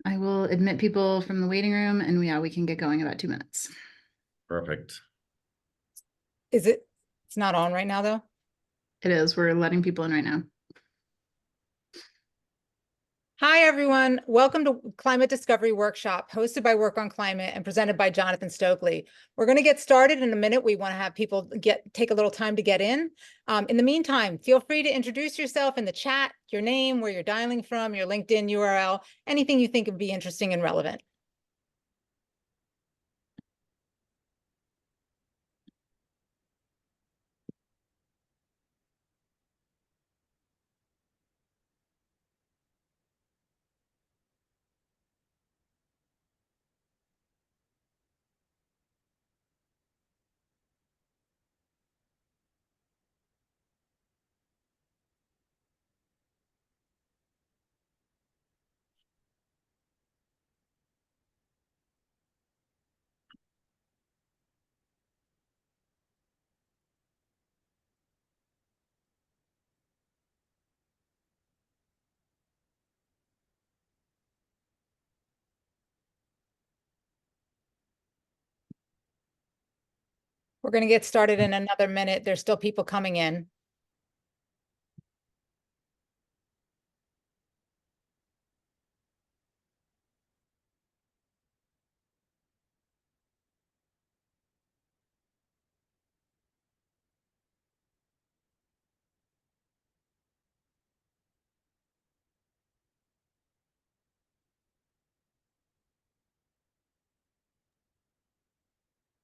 I will admit people from the waiting room and we can get going in about 2 minutes. Perfect. It's not on right now though? It is. We're letting people in right now. Hi, everyone. Welcome to Climate Discovery Workshop, hosted by Work on Climate and presented by Jonathan Stokely. We're going to get started in a minute. We want to have people take a little time to get in. In the meantime, feel free to introduce yourself in the chat, your name, where you're dialing from, your LinkedIn URL, anything you think would be interesting and relevant. We're going to get started in another minute. There's still people coming in.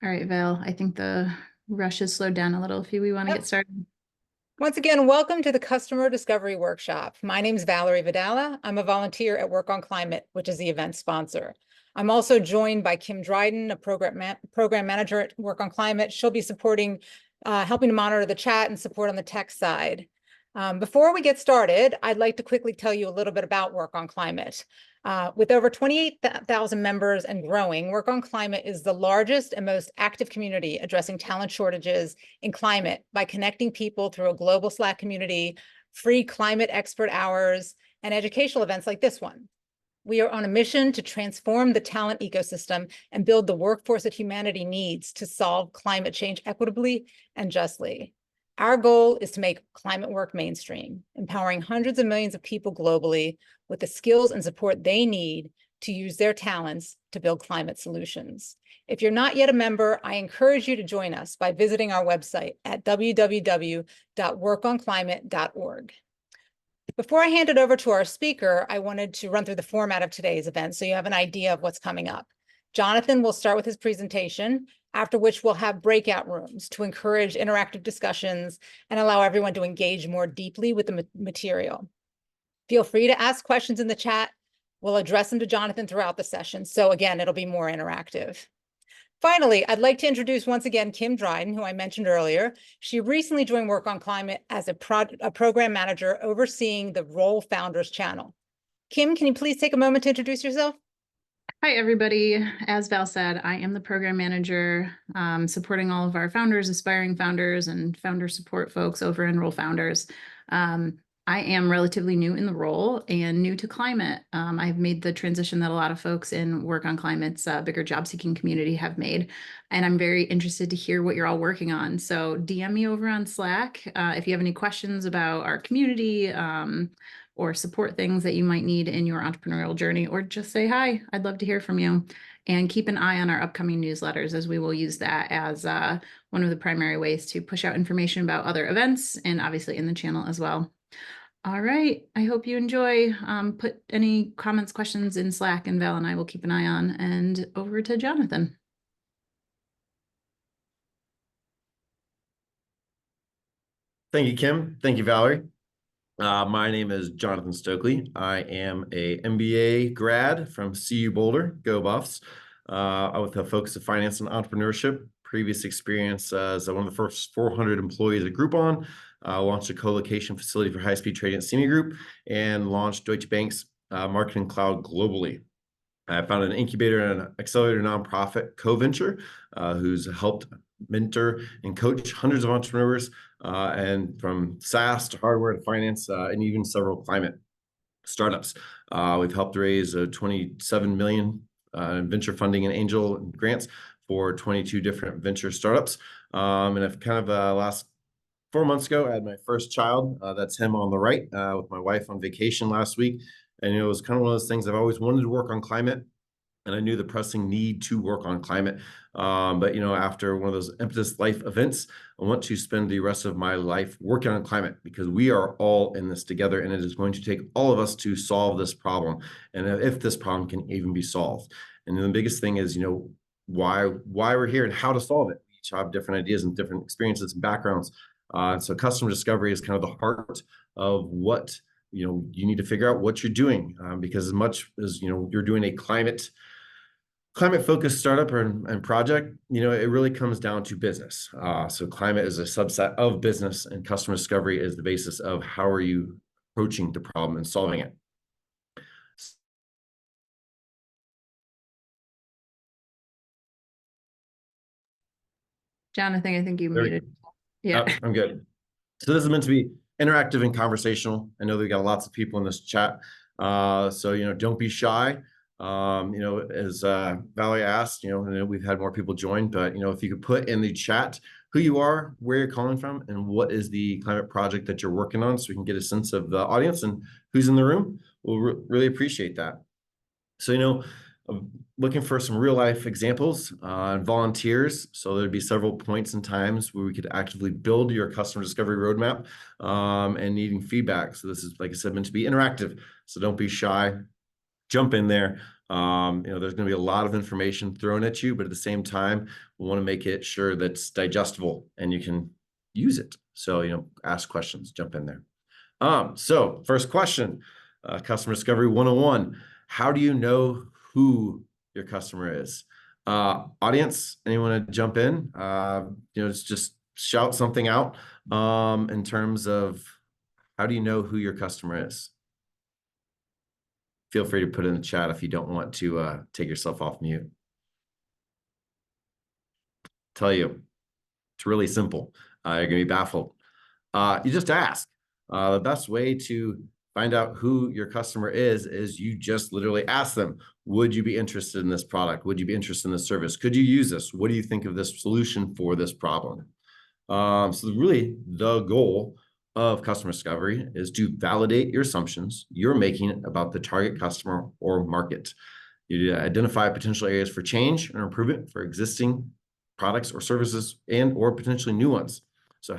All right, Val, I think the rush has slowed down a little if we want to get started. Once again, welcome to the Customer Discovery Workshop. My name is Valerie Vidala. I'm a volunteer at Work on Climate, which is the event sponsor. I'm also joined by Kim Dryden, a program manager at Work on Climate. She'll be supporting, helping to monitor the chat and support on the tech side. Before we get started, I'd like to quickly tell you a little bit about Work on Climate. With over 28,000 members and growing, Work on Climate is the largest and most active community addressing talent shortages in climate by connecting people through a global Slack community, free climate expert hours, and educational events like this one. We are on a mission to transform the talent ecosystem and build the workforce that humanity needs to solve climate change equitably and justly. Our goal is to make climate work mainstream, empowering hundreds of millions of people globally with the skills and support they need to use their talents to build climate solutions. If you're not yet a member, I encourage you to join us by visiting our website at www.workonclimate.org. Before I hand it over to our speaker, I wanted to run through the format of today's event so you have an idea of what's coming up. Jonathan will start with his presentation, after which we'll have breakout rooms to encourage interactive discussions and allow everyone to engage more deeply with the material. Feel free to ask questions in the chat. We'll address them to Jonathan throughout the session. So again, it'll be more interactive. Finally, I'd like to introduce once again Kim Dryden, who I mentioned earlier. She recently joined Work on Climate as a program manager overseeing the Roll Founders channel. Kim, can you please take a moment to introduce yourself? Hi, everybody. As Val said, I am the program manager supporting all of our founders, aspiring founders, and founder support folks over in Roll Founders. I am relatively new in the role and new to climate. I've made the transition that a lot of folks in Work on Climate's bigger job seeking community have made. And I'm very interested to hear what you're all working on. So DM me over on Slack if you have any questions about our community or support things that you might need in your entrepreneurial journey, or just say hi. I'd love to hear from you. And keep an eye on our upcoming newsletters, as we will use that as one of the primary ways to push out information about other events and obviously in the channel as well. All right, I hope you enjoy. Put any comments, questions in Slack, and Val and I will keep an eye on. And over to Jonathan. Thank you, Kim. Thank you, Valerie. My name is Jonathan Stokely. I am a MBA grad from CU Boulder, Go Buffs, with a focus of finance and entrepreneurship. Previous experience as one of the first 400 employees at Groupon, launched a co-location facility for high-speed trading at CME Group, and launched Deutsche Bank's marketing cloud globally. I founded an incubator and an accelerator nonprofit, CoVenture, who's helped mentor and coach hundreds of entrepreneurs, and from SaaS to hardware to finance, and even several climate startups. We've helped raise 27 million venture funding and angel grants for 22 different venture startups. And I've kind of last 4 months ago, I had my first child. That's him on the right, with my wife on vacation last week. And it was kind of one of those things. I've always wanted to work on climate, and I knew the pressing need to work on climate. But after one of those impetus life events, I want to spend the rest of my life working on climate, because we are all in this together, and it is going to take all of us to solve this problem, and if this problem can even be solved. And then the biggest thing is, why we're here and how to solve it. We each have different ideas and different experiences and backgrounds. So customer discovery is kind of the heart of what you need to figure out what you're doing, because as much as you're doing a climate focused startup and project, it really comes down to business. So climate is a subset of business, and customer discovery is the basis of how are you approaching the problem and solving it. Jonathan, I think you muted. Yeah. Oh, I'm good. So this is meant to be interactive and conversational. I know we've got lots of people in this chat. So, don't be shy. As Valerie asked, we've had more people join, but, if you could put in the chat who you are, where you're calling from, and what is the climate project that you're working on, so we can get a sense of the audience and who's in the room, we'll really appreciate that. So, I'm looking for some real life examples on volunteers. So there'd be several points and times where we could actively build your customer discovery roadmap, and needing feedback. So this is, like I said, meant to be interactive. So don't be shy, jump in there. There's going to be a lot of information thrown at you, but at the same time, we want to make it sure that's digestible and you can use it. So, ask questions, jump in there. So first question, customer discovery 101. How do you know who your customer is? Audience, anyone want to jump in? Just shout something out in terms of how do you know who your customer is? Feel free to put it in the chat if you don't want to take yourself off mute. Tell you, it's really simple. You're going to be baffled. You just ask. The best way to find out who your customer is you just literally ask them, would you be interested in this product? Would you be interested in this service? Could you use this? What do you think of this solution for this problem? So really the goal of customer discovery is to validate your assumptions you're making about the target customer or market. You identify potential areas for change and improvement for existing products or services or potentially new ones. So,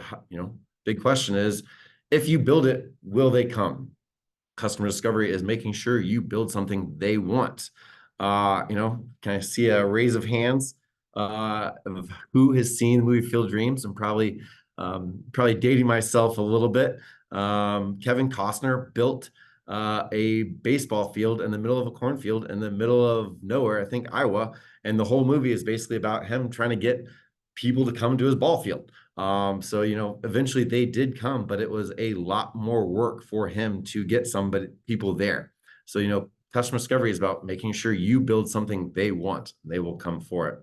big question is, if you build it, will they come? Customer discovery is making sure you build something they want. Can I see a raise of hands of who has seen the movie Field of Dreams? I'm probably dating myself a little bit. Kevin Costner built a baseball field in the middle of a cornfield in the middle of nowhere, I think Iowa, and the whole movie is basically about him trying to get people to come to his ball field. So, eventually they did come, but it was a lot more work for him to get people there. So, customer discovery is about making sure you build something they want. They will come for it.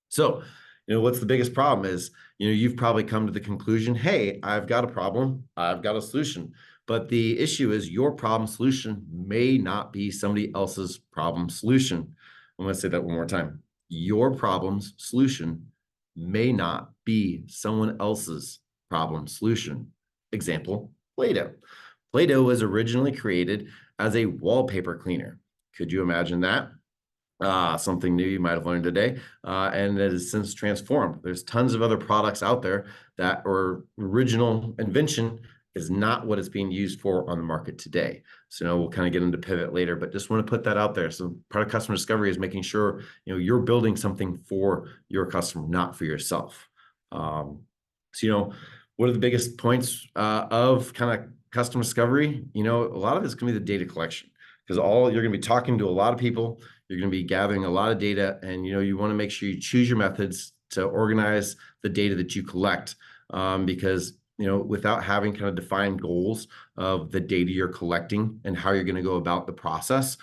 So, what's the biggest problem is, you've probably come to the conclusion, hey, I've got a problem, I've got a solution. But the issue is your problem solution may not be somebody else's problem solution. I'm going to say that one more time. Your problem's solution may not be someone else's problem solution. Example, Play-Doh. Play-Doh was originally created as a wallpaper cleaner. Could you imagine that? Something new you might have learned today, and it has since transformed. There's tons of other products out there that or original invention is not what it's being used for on the market today. So we'll kind of get into pivot later, but just want to put that out there. So part of customer discovery is making sure you're building something for your customer, not for yourself. So what are the biggest points of kind of customer discovery? A lot of it's going to be the data collection, because you're going to be talking to a lot of people. You're going to be gathering a lot of data, and you want to make sure you choose your methods to organize the data that you collect, because without having kind of defined goals of the data you're collecting and how you're going to go about the process,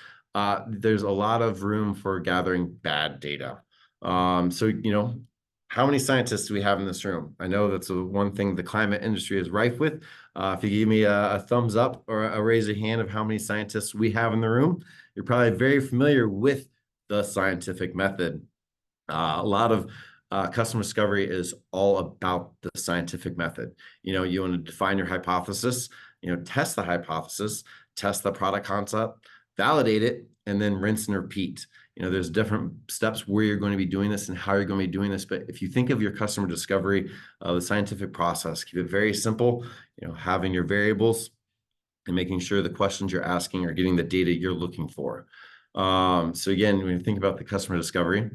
there's a lot of room for gathering bad data. How many scientists do we have in this room? I know that's the one thing the climate industry is rife with. If you give me a thumbs up or a raise your hand of how many scientists we have in the room, you're probably very familiar with the scientific method. A lot of customer discovery is all about the scientific method. You want to define your hypothesis, test the hypothesis, test the product concept, validate it, and then rinse and repeat. There's different steps where you're going to be doing this and how you're going to be doing this. But if you think of your customer discovery, the scientific process, keep it very simple, having your variables and making sure the questions you're asking are getting the data you're looking for. So again, when you think about the customer discovery,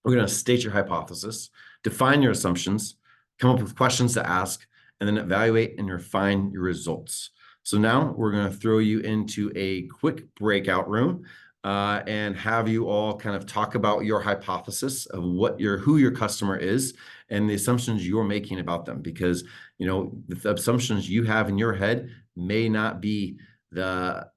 we're going to state your hypothesis, define your assumptions, come up with questions to ask, and then evaluate and refine your results. So now we're going to throw you into a quick breakout room and have you all kind of talk about your hypothesis of who your customer is and the assumptions you're making about them, because the assumptions you have in your head may not be the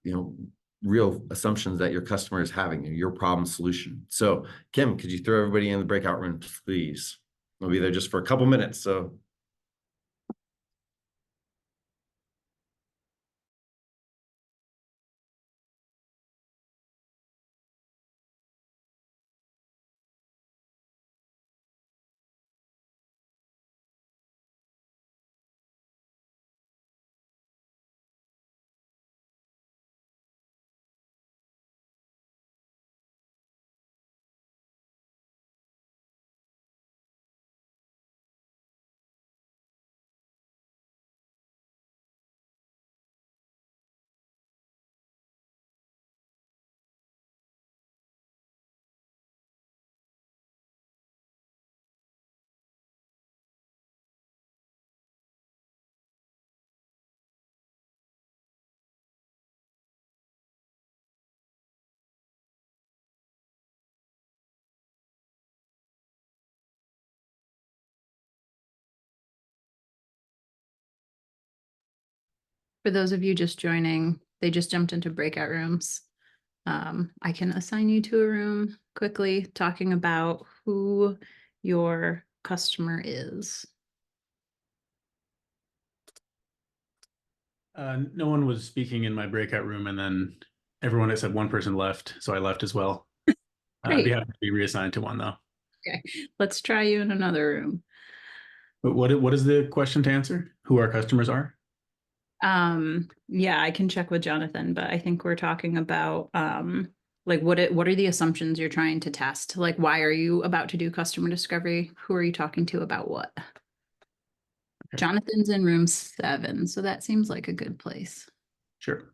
real assumptions that your customer is having, your problem solution. So Kim, could you throw everybody in the breakout room, please? We'll be there just for a couple minutes. So For those of you just joining, they just jumped into breakout rooms. I can assign you to a room quickly talking about who your customer is. No one was speaking in my breakout room, and then everyone except one person left, so I left as well. I'd be Great. happy to be reassigned to one, though. Okay, let's try you in another room. But what is the question to answer? Who our customers are? Yeah, I can check with Jonathan, but I think we're talking about like what are the assumptions you're trying to test? Like, why are you about to do customer discovery? Who are you talking to about what? Okay. Jonathan's in room 7, so that seems like a good place. Sure.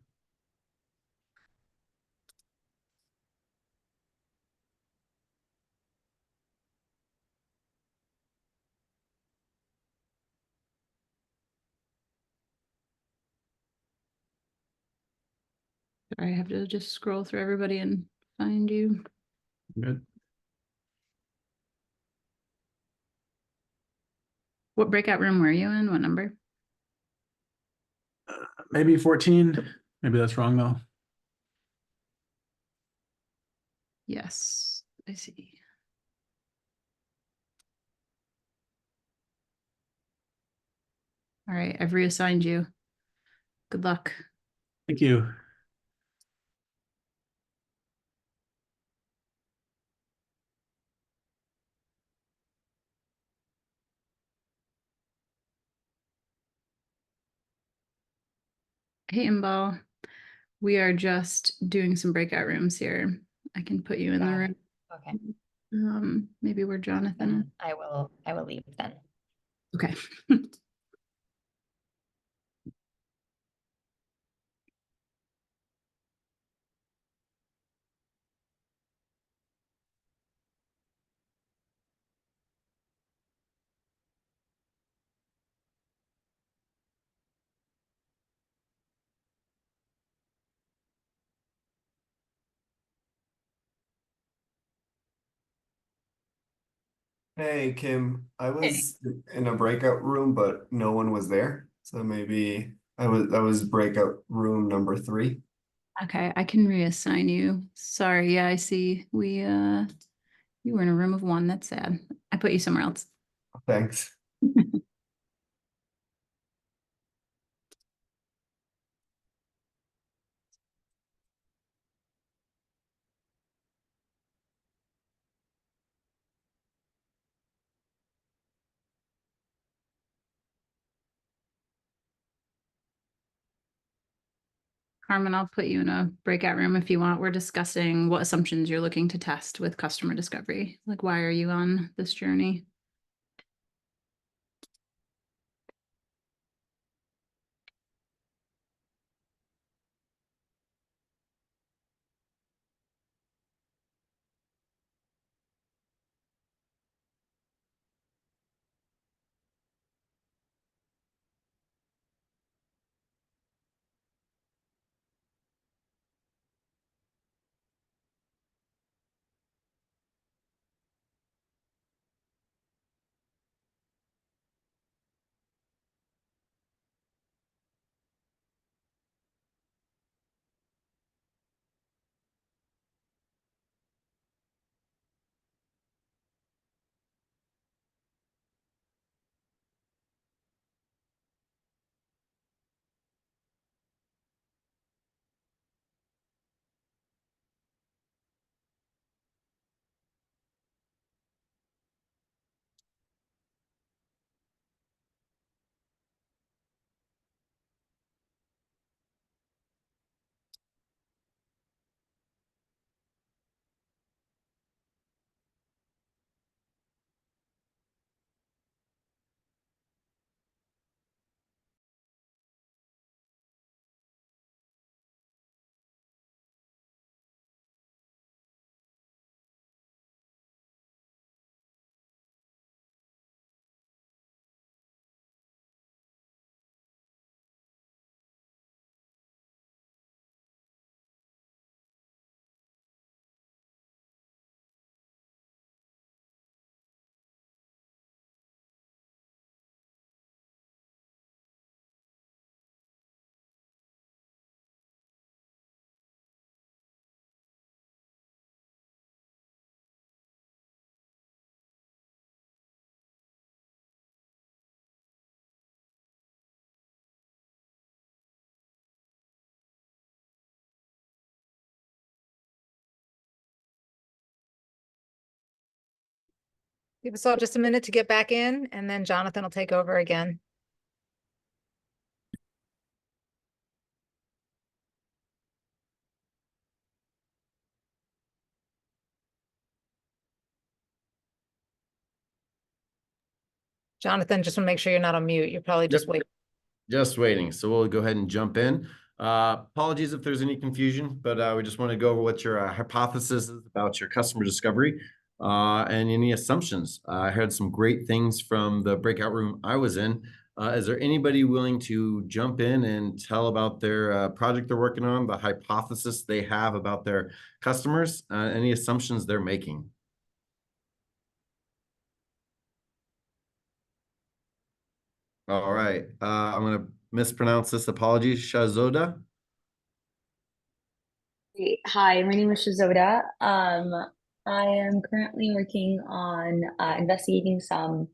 I have to just scroll through everybody and find you. Good. What breakout room were you in? What number? Maybe 14. Maybe that's wrong, though. Yes, I see. All right, I've reassigned you. Good luck. Thank you. Hey, Imbal. We are just doing some breakout rooms here. I can put you in the Got it. room. Okay. Maybe where Jonathan is. I will leave then. Okay. Hey Kim, I was in a breakout room, but no one was there. So maybe I was breakout room number 3. Okay, I can reassign you. Sorry, yeah, I see. You were in a room of 1. That's sad. I put you somewhere else. Thanks. Carmen, I'll put you in a breakout room if you want. We're discussing what assumptions you're looking to test with customer discovery. Like, why are you on this journey? Give us all just a minute to get back in, and then Jonathan will take over again. Jonathan, just want to make sure you're not on mute. You're probably just Yep. waiting. Just waiting. So we'll go ahead and jump in. Apologies if there's any confusion, but we just want to go over what your hypothesis is about your customer discovery and any assumptions. I heard some great things from the breakout room I was in. Is there anybody willing to jump in and tell about their project they're working on, the hypothesis they have about their customers, any assumptions they're making? All right. I'm going to mispronounce this. Apologies. Shazoda. Great. Hi, my name is Shizoda. I am currently working on investigating some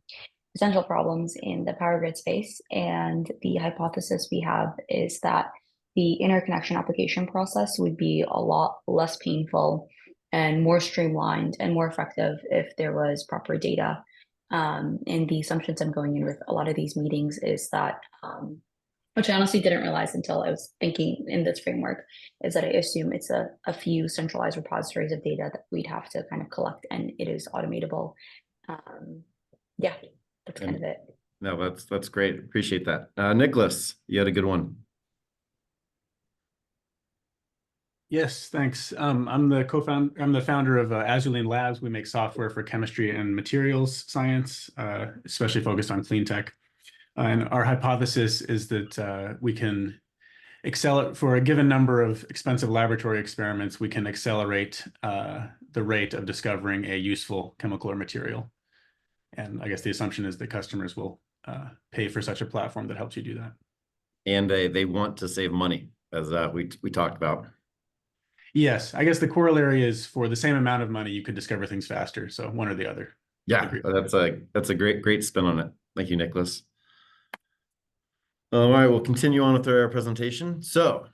potential problems in the power grid space, and the hypothesis we have is that the interconnection application process would be a lot less painful and more streamlined and more effective if there was proper data. And the assumptions I'm going in with a lot of these meetings is that which I honestly didn't realize until I was thinking in this framework, is that I assume it's a few centralized repositories of data that we'd have to kind of collect, and it is automatable. Yeah, that's kind of it. No, that's great. Appreciate that. Nicholas, you had a good one. Yes, thanks. I'm the founder of Azulene Labs. We make software for chemistry and materials science, especially focused on clean tech. And our hypothesis is that we can accelerate for a given number of expensive laboratory experiments, we can accelerate the rate of discovering a useful chemical or material. And I guess the assumption is that customers will pay for such a platform that helps you do that. And they want to save money, as we talked about. Yes, I guess the corollary is for the same amount of money, you could discover things faster. So one or the other. Yeah, that's a great spin on it. Thank you, Nicholas. All right, we'll continue on with our presentation. So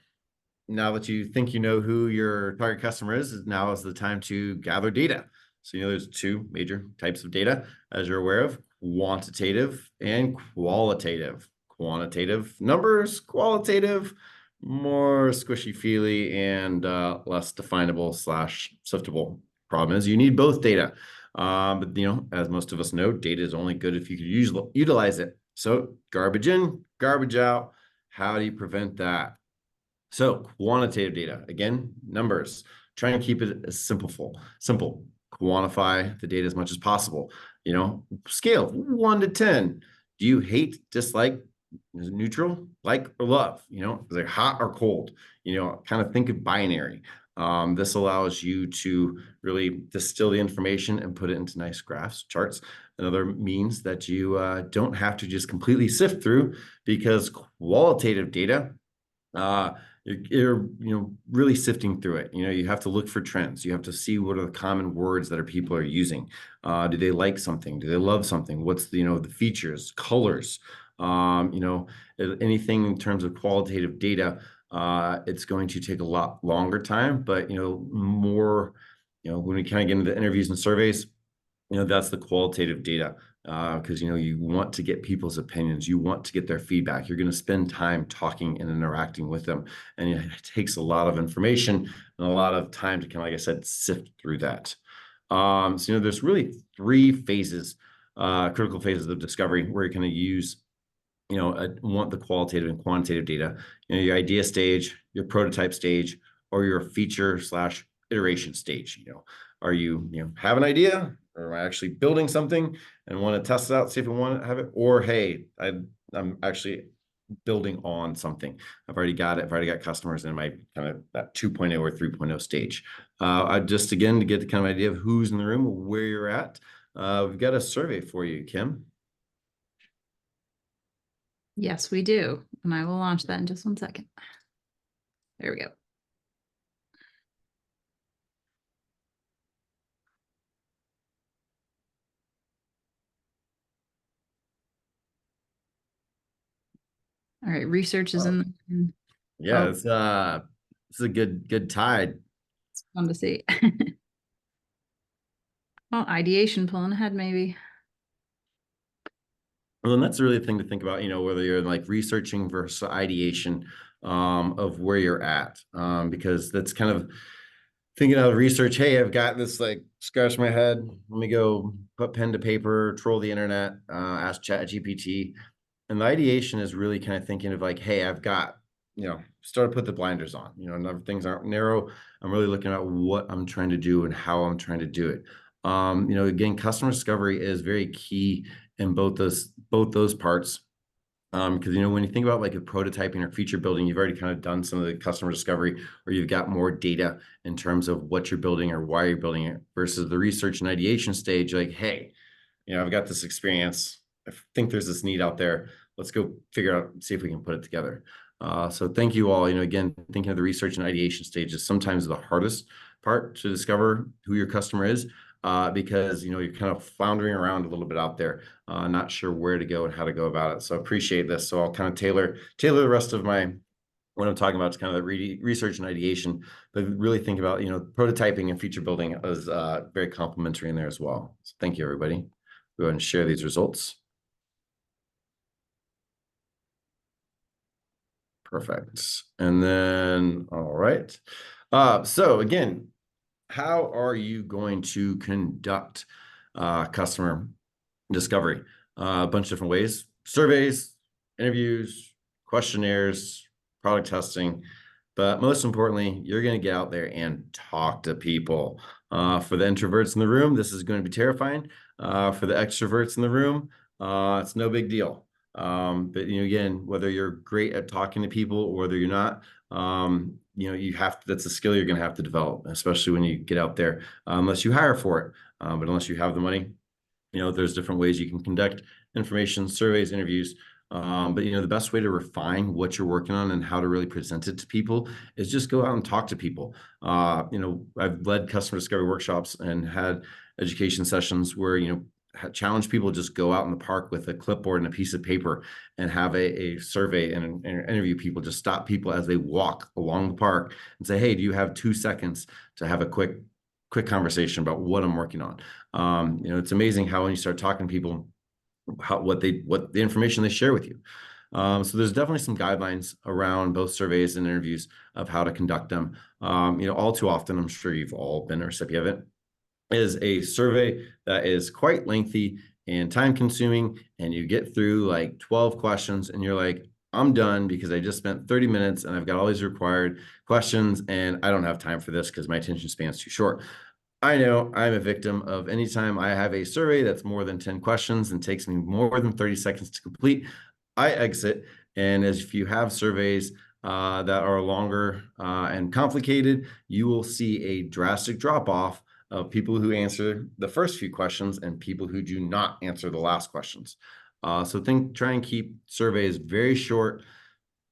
now that you think you know who your target customer is, now is the time to gather data. So there's two major types of data, as you're aware of: quantitative and qualitative. Quantitative numbers, qualitative more squishy feely and less definable slash siftable. Problem is you need both data. But as most of us know, data is only good if you could utilize it. So garbage in, garbage out. How do you prevent that? So quantitative data, again, numbers. Try and keep it as simple. Quantify the data as much as possible. Scale 1 to 10. Do you hate, dislike, is it neutral, like or love? Is it hot or cold? Kind of think of binary. This allows you to really distill the information and put it into nice graphs, charts, and other means that you don't have to just completely sift through, because qualitative data, you're really sifting through it. You have to look for trends. You have to see what are the common words that people are using. Do they like something? Do they love something? What's the features, colors? Anything in terms of qualitative data, it's going to take a lot longer time, but more, when we kind of get into the interviews and surveys, that's the qualitative data, because you want to get people's opinions, you want to get their feedback. You're going to spend time talking and interacting with them, and it takes a lot of information and a lot of time to kind of, like I said, sift through that. So there's really three phases, critical phases of discovery, where you're going to use want the qualitative and quantitative data. Your idea stage, your prototype stage, or your feature slash iteration stage. Are you have an idea, or am I actually building something and want to test it out, see if we want to have it, or hey, I'm actually building on something. I've already got it. I've already got customers in my kind of that 2.0 or 3.0 stage. I just, again, to get the kind of idea of who's in the room, where you're at. We've got a survey for you, Kim. Yes, we do. And I will launch that in just 1 second. There we go. All right, research is in. Yeah, Oh. it's a good tide. It's fun to see. Oh, ideation pulling ahead, maybe. Well, and that's really the thing to think about, whether you're like researching versus ideation, of where you're at, because that's kind of thinking of research. Hey, I've got this, like, scratch my head. Let me go put pen to paper, troll the internet, ask ChatGPT. And the ideation is really kind of thinking of like, hey, I've got, start to put the blinders on, things aren't narrow. I'm really looking at what I'm trying to do and how I'm trying to do it. Again, customer discovery is very key in both those parts. Because when you think about like a prototyping or feature building, you've already kind of done some of the customer discovery, or you've got more data in terms of what you're building or why you're building it, versus the research and ideation stage. Like, hey, I've got this experience. I think there's this need out there. Let's go figure out, see if we can put it together. So thank you all. Again, thinking of the research and ideation stage is sometimes the hardest part to discover who your customer is, because you're kind of floundering around a little bit out there, not sure where to go and how to go about it. So I appreciate this. So I'll kind of tailor the rest of my what I'm talking about is kind of the research and ideation, but really think about prototyping and feature building as very complementary in there as well. So thank you, everybody. Go ahead and share these results. Perfect. And then, all right. So again, how are you going to conduct customer discovery? A bunch of different ways: surveys, interviews, questionnaires, product testing. But most importantly, you're going to get out there and talk to people. For the introverts in the room, this is going to be terrifying. For the extroverts in the room, it's no big deal. But again, whether you're great at talking to people or whether you're not, you have to, that's a skill you're going to have to develop, especially when you get out there, unless you hire for it. But unless you have the money, there's different ways you can conduct information, surveys, interviews. But the best way to refine what you're working on and how to really present it to people is just go out and talk to people. I've led customer discovery workshops and had education sessions where challenge people to just go out in the park with a clipboard and a piece of paper and have a survey and interview people. Just stop people as they walk along the park and say, hey, do you have 2 seconds to have a quick conversation about what I'm working on? It's amazing how when you start talking to people, what the information they share with you. So there's definitely some guidelines around both surveys and interviews of how to conduct them. All too often, I'm sure you've all been a recipient of it, is a survey that is quite lengthy and time consuming, and you get through like 12 questions and you're like, I'm done because I just spent 30 minutes and I've got all these required questions and I don't have time for this because my attention span's too short. I know I'm a victim of anytime I have a survey that's more than 10 questions and takes me more than 30 seconds to complete, I exit. And as if you have surveys that are longer and complicated, you will see a drastic drop off of people who answer the first few questions and people who do not answer the last questions. So try and keep surveys very short,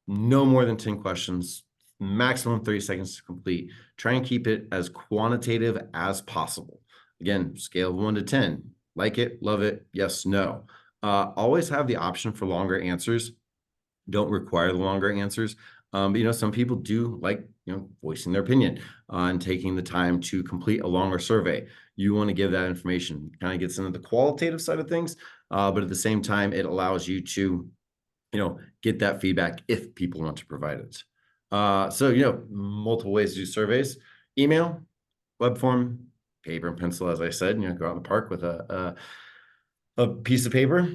no more than 10 questions, maximum 30 seconds to complete. Try and keep it as quantitative as possible. Again, scale of 1 to 10, like it, love it, yes, no. Always have the option for longer answers. Don't require the longer answers. But some people do like voicing their opinion and taking the time to complete a longer survey. You want to give that information. Kind of gets into the qualitative side of things, but at the same time, it allows you to get that feedback if people want to provide it. So multiple ways to do surveys: email, web form, paper and pencil. As I said, go out in the park with a piece of paper.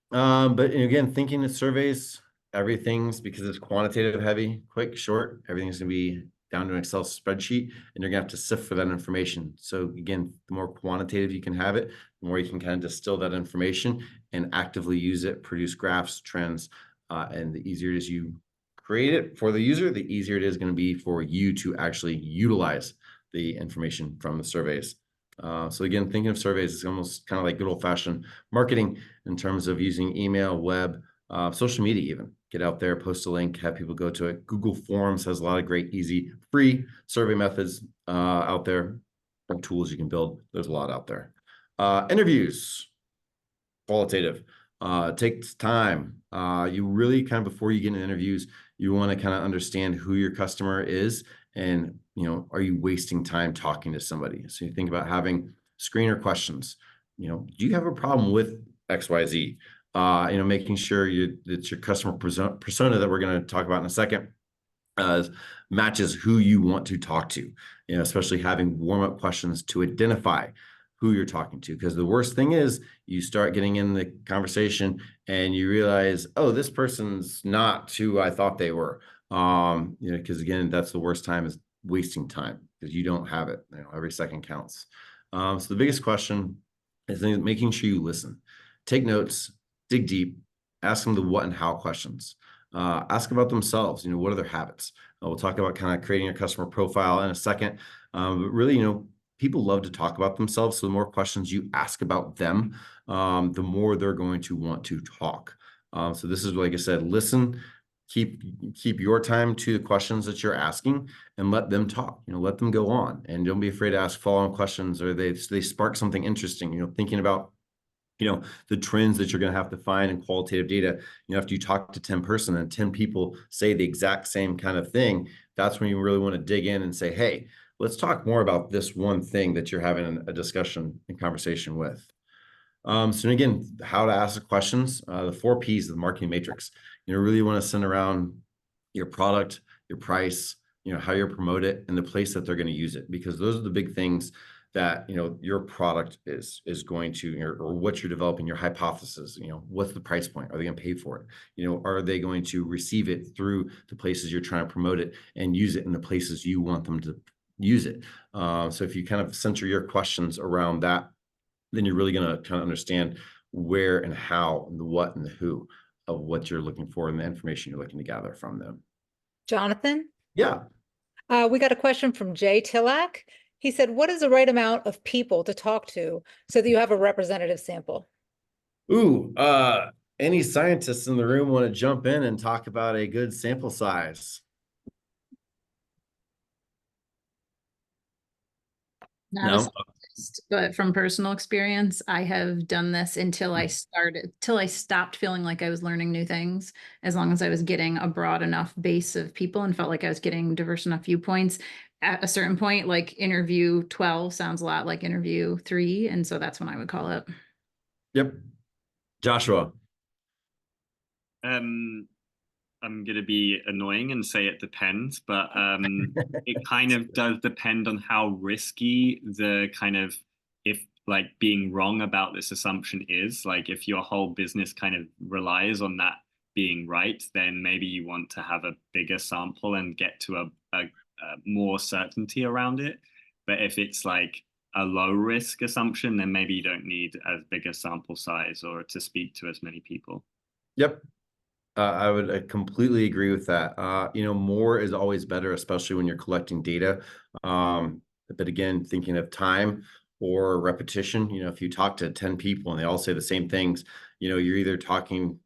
But again, thinking of surveys, everything's, because it's quantitative heavy, quick, short, everything's gonna be down to an Excel spreadsheet, and you're gonna have to sift for that information. So again, the more quantitative you can have it, the more you can kind of distill that information and actively use it, produce graphs, trends, and the easier it is you create it for the user, the easier it is going to be for you to actually utilize the information from the surveys. So again, thinking of surveys is almost kind of like good old-fashioned marketing in terms of using email, web, social media even. Get out there, post a link, have people go to it. Google Forms has a lot of great, easy, free survey methods out there, and tools you can build. There's a lot out there. Interviews, qualitative. Takes time. You really kind of, before you get into interviews, you want to kind of understand who your customer is, and are you wasting time talking to somebody? So you think about having screener questions. Do you have a problem with XYZ? Making sure that your customer persona that we're going to talk about in a second matches who you want to talk to. Especially having warm-up questions to identify who you're talking to, because the worst thing is you start getting in the conversation and you realize, oh, this person's not who I thought they were. Because again, that's the worst time, is wasting time, because you don't have it. Every second counts. So the biggest question is making sure you listen, take notes, dig deep, ask them the what and how questions. Ask about themselves. What are their habits? We'll talk about kind of creating a customer profile in a second. But really, people love to talk about themselves. So the more questions you ask about them, the more they're going to want to talk. So this is, like I said, listen, keep your time to the questions that you're asking, and let them talk. Let them go on, and don't be afraid to ask follow-on questions, or they spark something interesting. Thinking about the trends that you're going to have to find in qualitative data. After you talk to 10 person and 10 people say the exact same kind of thing, that's when you really want to dig in and say, hey, let's talk more about this one thing that you're having a discussion and conversation with. So again, how to ask the questions, the 4 Ps of the marketing matrix. Really want to send around your product, your price, how you promote it, and the place that they're going to use it, because those are the big things that your product is going to, or what you're developing, your hypothesis. What's the price point? Are they going to pay for it? Are they going to receive it through the places you're trying to promote it and use it in the places you want them to use it? So if you kind of center your questions around that, then you're really going to kind of understand where and how and the what and the who of what you're looking for and the information you're looking to gather from them. Jonathan? Yeah. We got a question from Jay Tillack. He said, what is the right amount of people to talk to so that you have a representative sample? Ooh, any scientists in the room want to jump in and talk about a good sample size? Not a scientist, but from personal experience, I have done this until I stopped feeling like I was learning new things. As long as I was getting a broad enough base of people and felt like I was getting diverse enough viewpoints. At a certain point, like interview 12 sounds a lot like interview 3. And so that's when I would call it. Yep. Joshua. I'm going to be annoying and say it depends, but it kind of does depend on how risky the kind of, if like being wrong about this assumption is. Like if your whole business kind of relies on that being right, then maybe you want to have a bigger sample and get to a more certainty around it. But if it's like a low risk assumption, then maybe you don't need as big a sample size or to speak to as many people. Yep. I would completely agree with that. More is always better, especially when you're collecting data. But again, thinking of time or repetition, if you talk to 10 people and they all say the same things, you're either talking,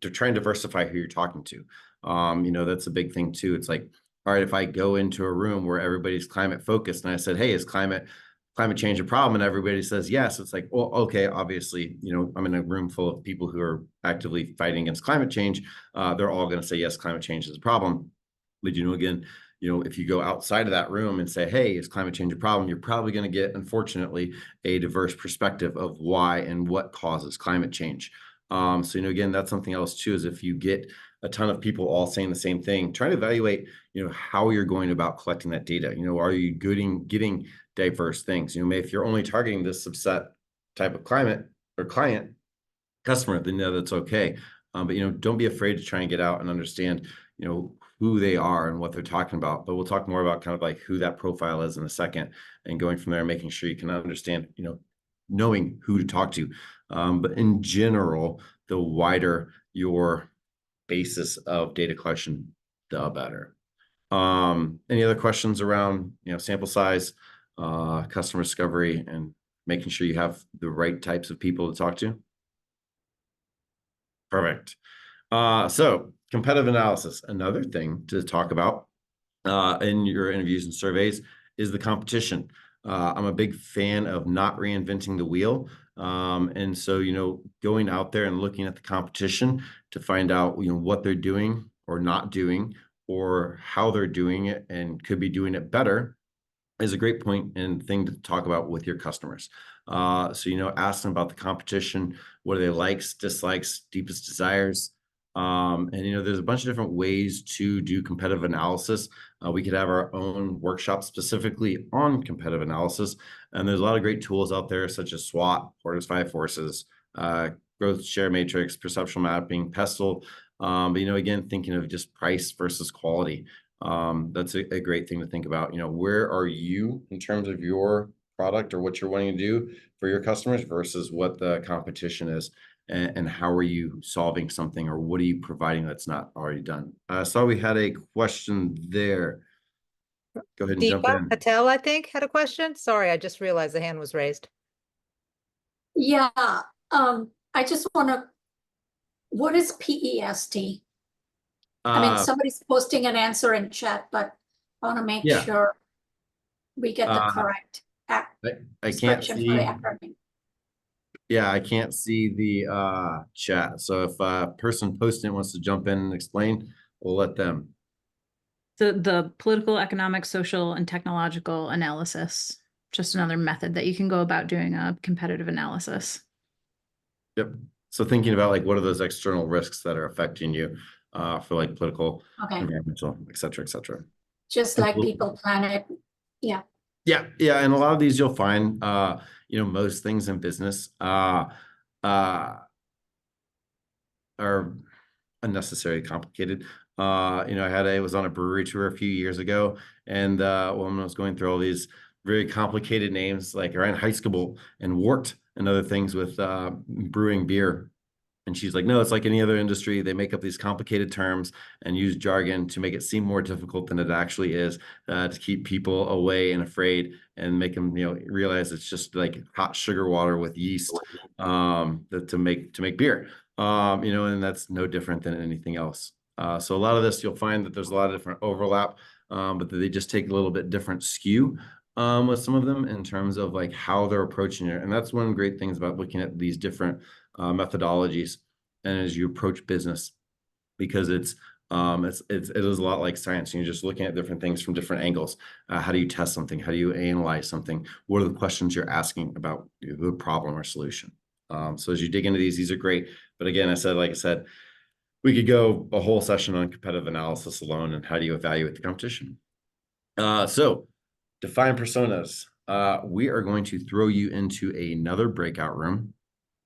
to try and diversify who you're talking to. That's a big thing too. It's like, all right, if I go into a room where everybody's climate focused and I said, hey, is climate change a problem? And everybody says yes. It's like, well, okay, obviously, I'm in a room full of people who are actively fighting against climate change. They're all going to say, yes, climate change is a problem. But, again, if you go outside of that room and say, hey, is climate change a problem? You're probably going to get, unfortunately, a diverse perspective of why and what causes climate change. So, again, that's something else too, is if you get a ton of people all saying the same thing, try to evaluate, how you're going about collecting that data. Are you getting diverse things? Maybe if you're only targeting this subset type of climate or client customer, then that's okay. But don't be afraid to try and get out and understand, who they are and what they're talking about. But we'll talk more about kind of like who that profile is in a second, and going from there, making sure you can understand, knowing who to talk to. But in general, the wider your basis of data collection, the better. Any other questions around, sample size, customer discovery, and making sure you have the right types of people to talk to? Perfect. So competitive analysis, another thing to talk about in your interviews and surveys is the competition. I'm a big fan of not reinventing the wheel. And so, going out there and looking at the competition to find out, what they're doing or not doing, or how they're doing it and could be doing it better, is a great point and thing to talk about with your customers. So, ask them about the competition. What are their likes, dislikes, deepest desires? And, there's a bunch of different ways to do competitive analysis. We could have our own workshop specifically on competitive analysis. And there's a lot of great tools out there, such as SWOT, Porter's 5 Forces, Growth Share Matrix, Perceptual Mapping, Pestle. But, again, thinking of just price versus quality. That's a great thing to think about. Where are you in terms of your product or what you're wanting to do for your customers versus what the competition is, and how are you solving something, or what are you providing that's not already done? I saw we had a question there. Go ahead and jump Deepa in. Patel, I think, had a question. Sorry, I just realized the hand was raised. Yeah, I just want to, what is PEST? I mean, somebody's posting an answer in chat, but I want to make Yeah. sure we get the correct I can't description for see. the acronym. Yeah, I can't see the chat. So if a person posting wants to jump in and explain, we'll let them. So the political, economic, social, and technological analysis, just another method that you can go about doing a competitive analysis. Yep. So thinking about like, what are those external risks that are affecting you for like political, Okay, environmental, et cetera, just like people, planet. Yeah. Yeah. And a lot of these you'll find, most things in business are unnecessarily complicated. I was on a brewery tour a few years ago, and a woman was going through all these very complicated names, like around Heiskable and Wort and other things with brewing beer. And she's like, no, it's like any other industry. They make up these complicated terms and use jargon to make it seem more difficult than it actually is, to keep people away and afraid, and make them, realize it's just like hot sugar water with yeast to make beer. And that's no different than anything else. So a lot of this, you'll find that there's a lot of different overlap, but they just take a little bit different skew with some of them in terms of like how they're approaching it. And that's one of the great things about looking at these different methodologies and as you approach business, because it is a lot like science. You're just looking at different things from different angles. How do you test something? How do you analyze something? What are the questions you're asking about the problem or solution? So as you dig into these are great. But again, like I said, we could go a whole session on competitive analysis alone and how do you evaluate the competition. So define personas. We are going to throw you into another breakout room.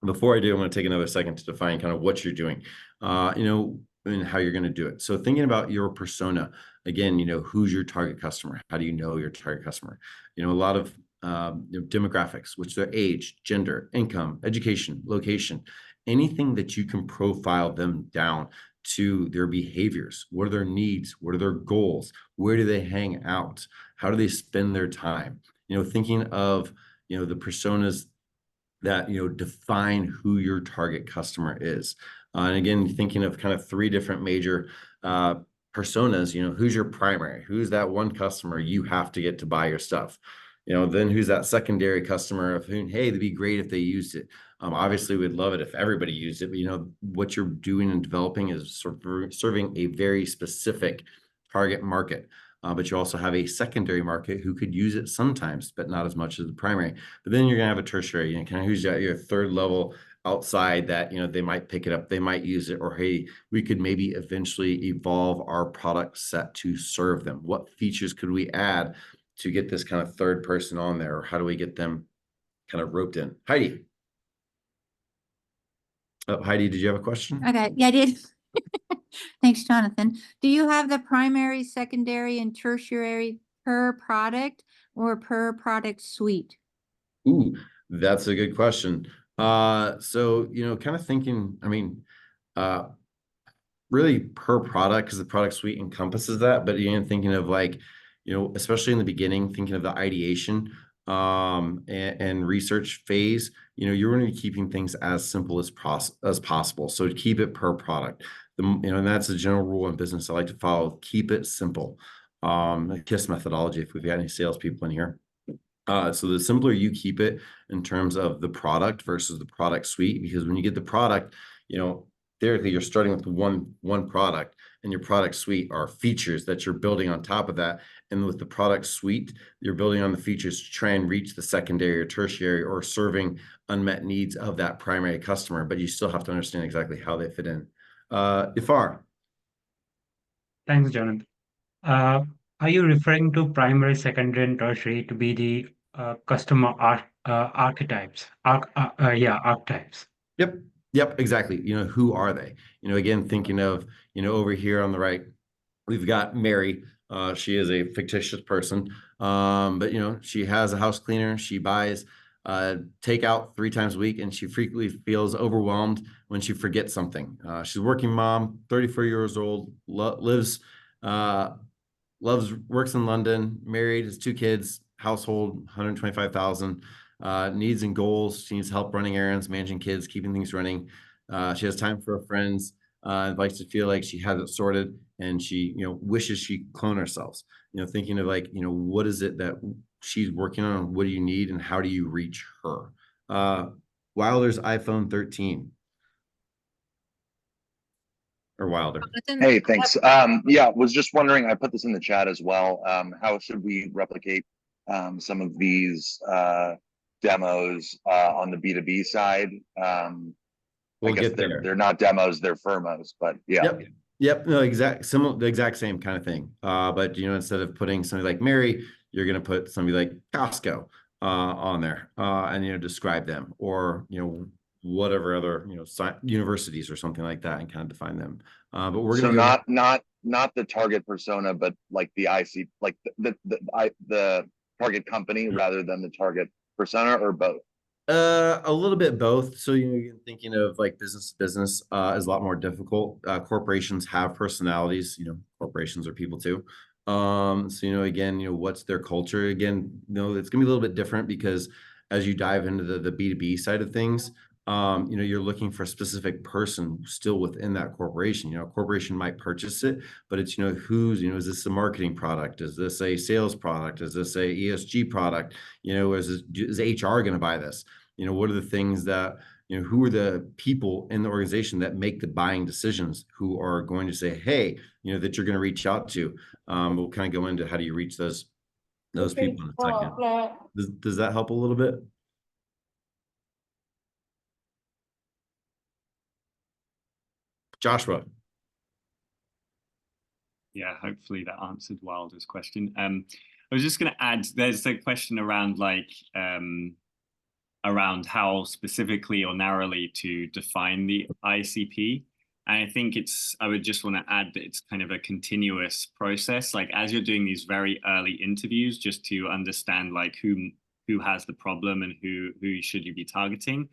Before I do, I'm going to take another second to define kind of what you're doing, and how you're going to do it. So thinking about your persona, again, who's your target customer? How do you know your target customer? A lot of demographics, which their age, gender, income, education, location, anything that you can profile them down to their behaviors. What are their needs? What are their goals? Where do they hang out? How do they spend their time? Thinking of, the personas that, define who your target customer is. And again, thinking of kind of 3 different major personas, who's your primary? Who's that one customer you have to get to buy your stuff? Then who's that secondary customer of whom, hey, it'd be great if they used it. Obviously, we'd love it if everybody used it, but what you're doing and developing is sort of serving a very specific target market. But you also have a secondary market who could use it sometimes, but not as much as the primary. But then you're gonna have a tertiary, kind of who's your third level outside that, they might pick it up, they might use it, or hey, we could maybe eventually evolve our product set to serve them. What features could we add to get this kind of third person on there, or how do we get them kind of roped in? Heidi. Oh, Heidi, did you have a question? Okay, yeah, I did. Thanks, Jonathan. Do you have the primary, secondary, and tertiary per product or per product suite? Ooh, that's a good question. So, kind of thinking, really per product, because the product suite encompasses that, but again, thinking of like, especially in the beginning, thinking of the ideation and research phase, you're going to be keeping things as simple as possible. So to keep it per product, and that's a general rule in business I like to follow. Keep it simple. KISS methodology, if we've got any salespeople in here. So the simpler you keep it in terms of the product versus the product suite, because when you get the product, theoretically you're starting with one product, and your product suite are features that you're building on top of that. And with the product suite, you're building on the features to try and reach the secondary or tertiary or serving unmet needs of that primary customer, but you still have to understand exactly how they fit in. Ifar. Thanks, Jonathan. Are you referring to primary, secondary, and tertiary to be the customer archetypes? Archetypes. Yep, exactly. Who are they? Again, thinking of, over here on the right, we've got Mary. She is a fictitious person, but she has a house cleaner. She buys takeout 3 times a week, and she frequently feels overwhelmed when she forgets something. She's a working mom, 34 years old, works in London, married, has 2 kids, household, 125,000. Needs and goals. She needs help running errands, managing kids, keeping things running. She has time for her friends, likes to feel like she has it sorted, and she, wishes she clone herself. Thinking of like, what is it that she's working on? What do you need, and how do you reach her? Wilder's iPhone 13. Or Wilder. Hey, thanks. Yeah, was just wondering, I put this in the chat as well. How should we replicate some of these demos on the B2B side? We'll I guess get there. they're not demos, they're firmos, but yeah. Yep. No, the exact same kind of thing. But instead of putting somebody like Mary, you're gonna put somebody like Costco on there, and describe them, or whatever other universities or something like that, and kind of define them. But we're So gonna not the target persona, but like the IC, like the target company rather than the target persona, or both. A little bit both. So you're thinking of like business to business is a lot more difficult. Corporations have personalities. Corporations are people too. So again, what's their culture? Again, it's gonna be a little bit different, because as you dive into the B2B side of things, you're looking for a specific person still within that corporation. A corporation might purchase it, but it's who's, is this a marketing product? Is this a sales product? Is this a ESG product? Is HR going to buy this? What are the things that, who are the people in the organization that make the buying decisions, who are going to say, hey, that you're going to reach out to? We'll kind of go into how do you reach those people in a second. Does that help a little bit? Joshua. Yeah, hopefully that answered Wilder's question. I was just going to add, there's a question around around how specifically or narrowly to define the ICP. And I think I would just want to add that it's kind of a continuous process. Like as you're doing these very early interviews, just to understand like who has the problem and who should you be targeting.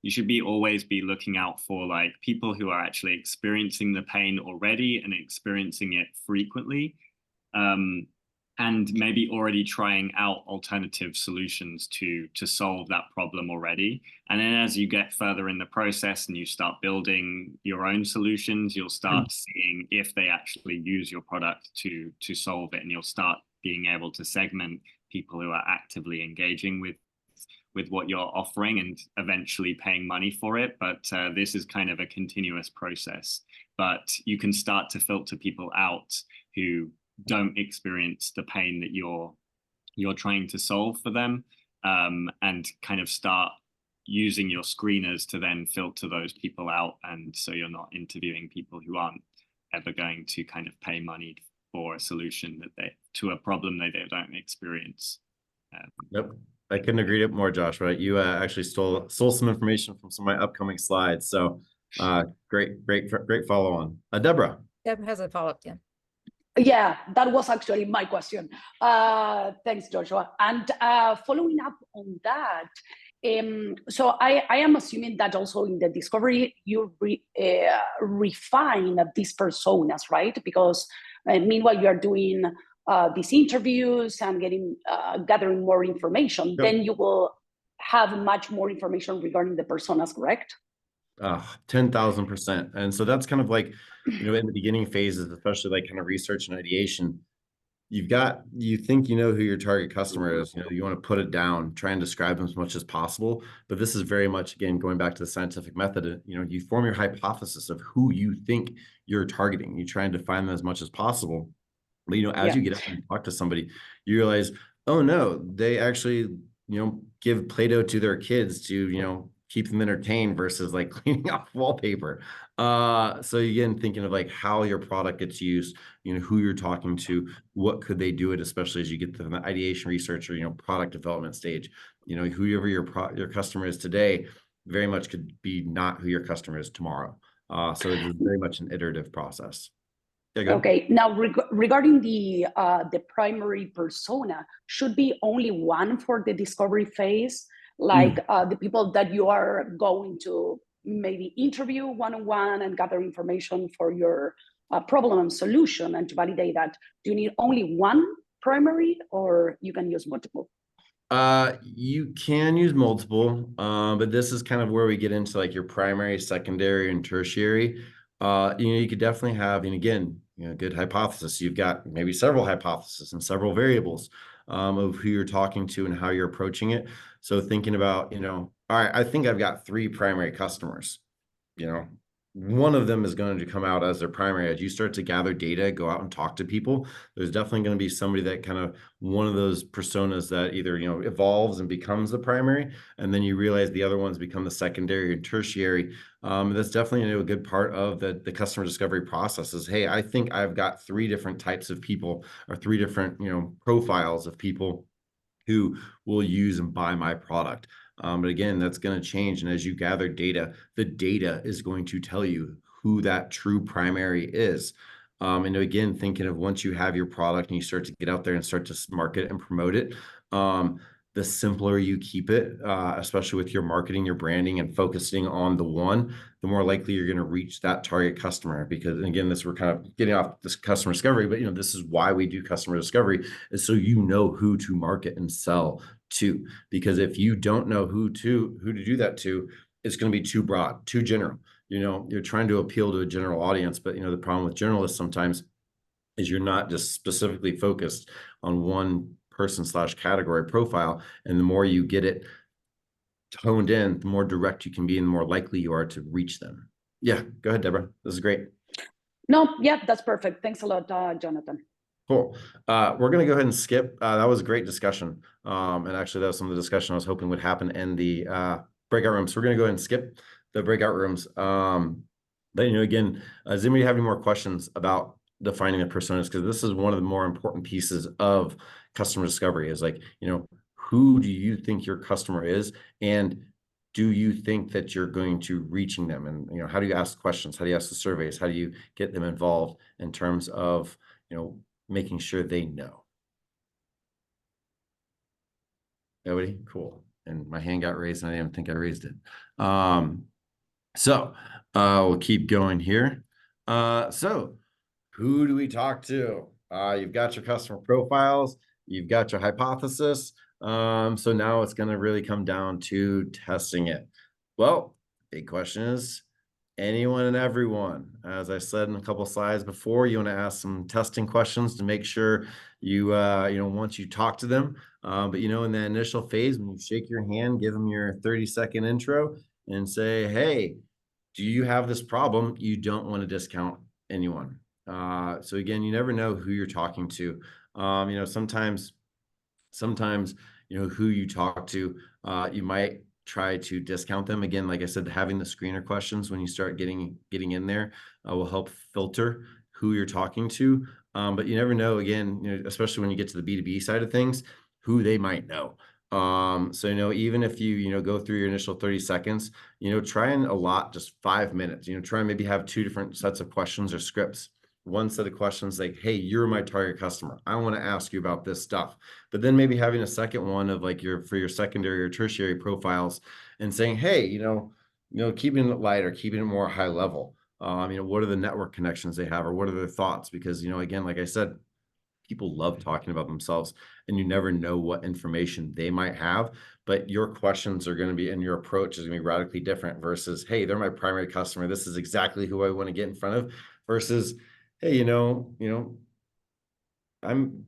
You should always be looking out for like people who are actually experiencing the pain already and experiencing it frequently. And maybe already trying out alternative solutions to solve that problem already. And then as you get further in the process and you start building your own solutions, you'll start seeing if they actually use your product to solve it, and you'll start being able to segment people who are actively engaging with what you're offering and eventually paying money for it. But this is kind of a continuous process. But you can start to filter people out who don't experience the pain that you're trying to solve for them, and kind of start using your screeners to then filter those people out. And so you're not interviewing people who aren't ever going to kind of pay money for a solution to a problem they don't experience. Yep. I couldn't agree more, Josh, right? You actually stole some information from some of my upcoming slides. So great follow on. Deborah. Deb has a follow-up, yeah. Yeah, that was actually my question. Thanks, Joshua. And following up on that, so I am assuming that also in the discovery, you refine these personas, right? Because meanwhile, you are doing these interviews and gathering more information, Yep. Then you will have much more information regarding the personas, correct? 10,000%. And so that's kind of like, in the beginning phases, especially like kind of research and ideation, you think you know who your target customer is, you want to put it down, try and describe them as much as possible. But this is very much, again, going back to the scientific method, you form your hypothesis of who you think you're targeting. You try and define them as much as possible. But, as you get up and talk to somebody, you realize, oh no, they actually, give Play-Doh to their kids to, keep them entertained versus like cleaning off wallpaper. So again, thinking of like how your product gets used, who you're talking to, what could they do it, especially as you get to the ideation research or, product development stage, whoever your customer is today, very much could be not who your customer is tomorrow. So it is very much an iterative process. Yeah, okay, now regarding the primary persona, should be only one for the discovery phase, like the people that you are going to maybe interview one-on-one and gather information for your problem and solution and to validate that. Do you need only one primary or you can use multiple? You can use multiple, but this is kind of where we get into like your primary, secondary, and tertiary. You could definitely have, and again, good hypothesis. You've got maybe several hypotheses and several variables of who you're talking to and how you're approaching it. So thinking about, all right, I think I've got 3 primary customers. One of them is going to come out as their primary. As you start to gather data, go out and talk to people, there's definitely going to be somebody that kind of one of those personas that either, evolves and becomes the primary, and then you realize the other ones become the secondary and tertiary. That's definitely a good part of the customer discovery process is, hey, I think I've got 3 different types of people or 3 different, profiles of people who will use and buy my product. But again, that's going to change. And as you gather data, the data is going to tell you who that true primary is. And again, thinking of once you have your product and you start to get out there and start to market and promote it, the simpler you keep it, especially with your marketing, your branding, and focusing on the one, the more likely you're going to reach that target customer. Because again, we're kind of getting off this customer discovery, but this is why we do customer discovery, is so you know who to market and sell to. Because if you don't know who to do that to, it's going to be too broad, too general. You're trying to appeal to a general audience, but the problem with generalists sometimes is you're not just specifically focused on one person/category profile. And the more you get it toned in, the more direct you can be and the more likely you are to reach them. Yeah, go ahead, Deborah. This is great. No, yeah, that's perfect. Thanks a lot, Jonathan. Cool. We're going to go ahead and skip. That was a great discussion. And actually, that was some of the discussion I was hoping would happen in the breakout rooms. So we're going to go ahead and skip the breakout rooms. But, again, does anybody have any more questions about defining the personas, because this is one of the more important pieces of customer discovery is like, who do you think your customer is? And do you think that you're going to reaching them? And, how do you ask questions? How do you ask the surveys? How do you get them involved in terms of, making sure they know? Nobody? Cool. And my hand got raised and I didn't even think I raised it. So we'll keep going here. So who do we talk to? You've got your customer profiles, you've got your hypothesis. So now it's going to really come down to testing it. Well, big question is anyone and everyone. As I said in a couple of slides before, you want to ask some testing questions to make sure you, once you talk to them. But, in the initial phase, when you shake your hand, give them your 30-second intro and say, hey, do you have this problem? You don't want to discount anyone. So again, you never know who you're talking to. Sometimes, who you talk to, you might try to discount them. Again, like I said, having the screener questions when you start getting in there will help filter who you're talking to. But you never know, again, especially when you get to the B2B side of things, who they might know. So, even if you, go through your initial 30 seconds, try and allot just 5 minutes, try and maybe have 2 different sets of questions or scripts. One set of questions like, hey, you're my target customer. I want to ask you about this stuff. But then maybe having a second one of like for your secondary or tertiary profiles and saying, hey, keeping it light or keeping it more high level. What are the network connections they have or what are their thoughts? Because, again, like I said, people love talking about themselves and you never know what information they might have, but your questions are going to be and your approach is going to be radically different versus, hey, they're my primary customer. This is exactly who I want to get in front of versus, hey, you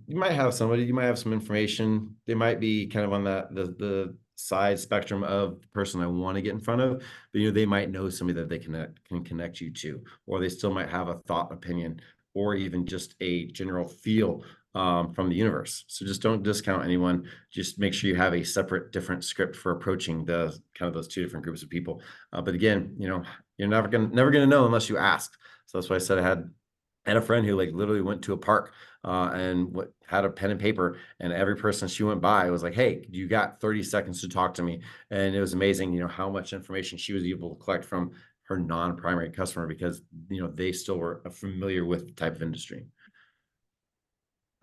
might have somebody, you might have some information. They might be kind of on the side spectrum of the person I want to get in front of, but they might know somebody that they can connect you to, or they still might have a thought, opinion, or even just a general feel from the universe. So just don't discount anyone. Just make sure you have a separate, different script for approaching the kind of those 2 different groups of people. But again, you're never gonna know unless you ask. So that's why I said I had a friend who like literally went to a park and had a pen and paper, and every person she went by was like, hey, you got 30 seconds to talk to me. And it was amazing, how much information she was able to collect from her non-primary customer because, they still were familiar with the type of industry.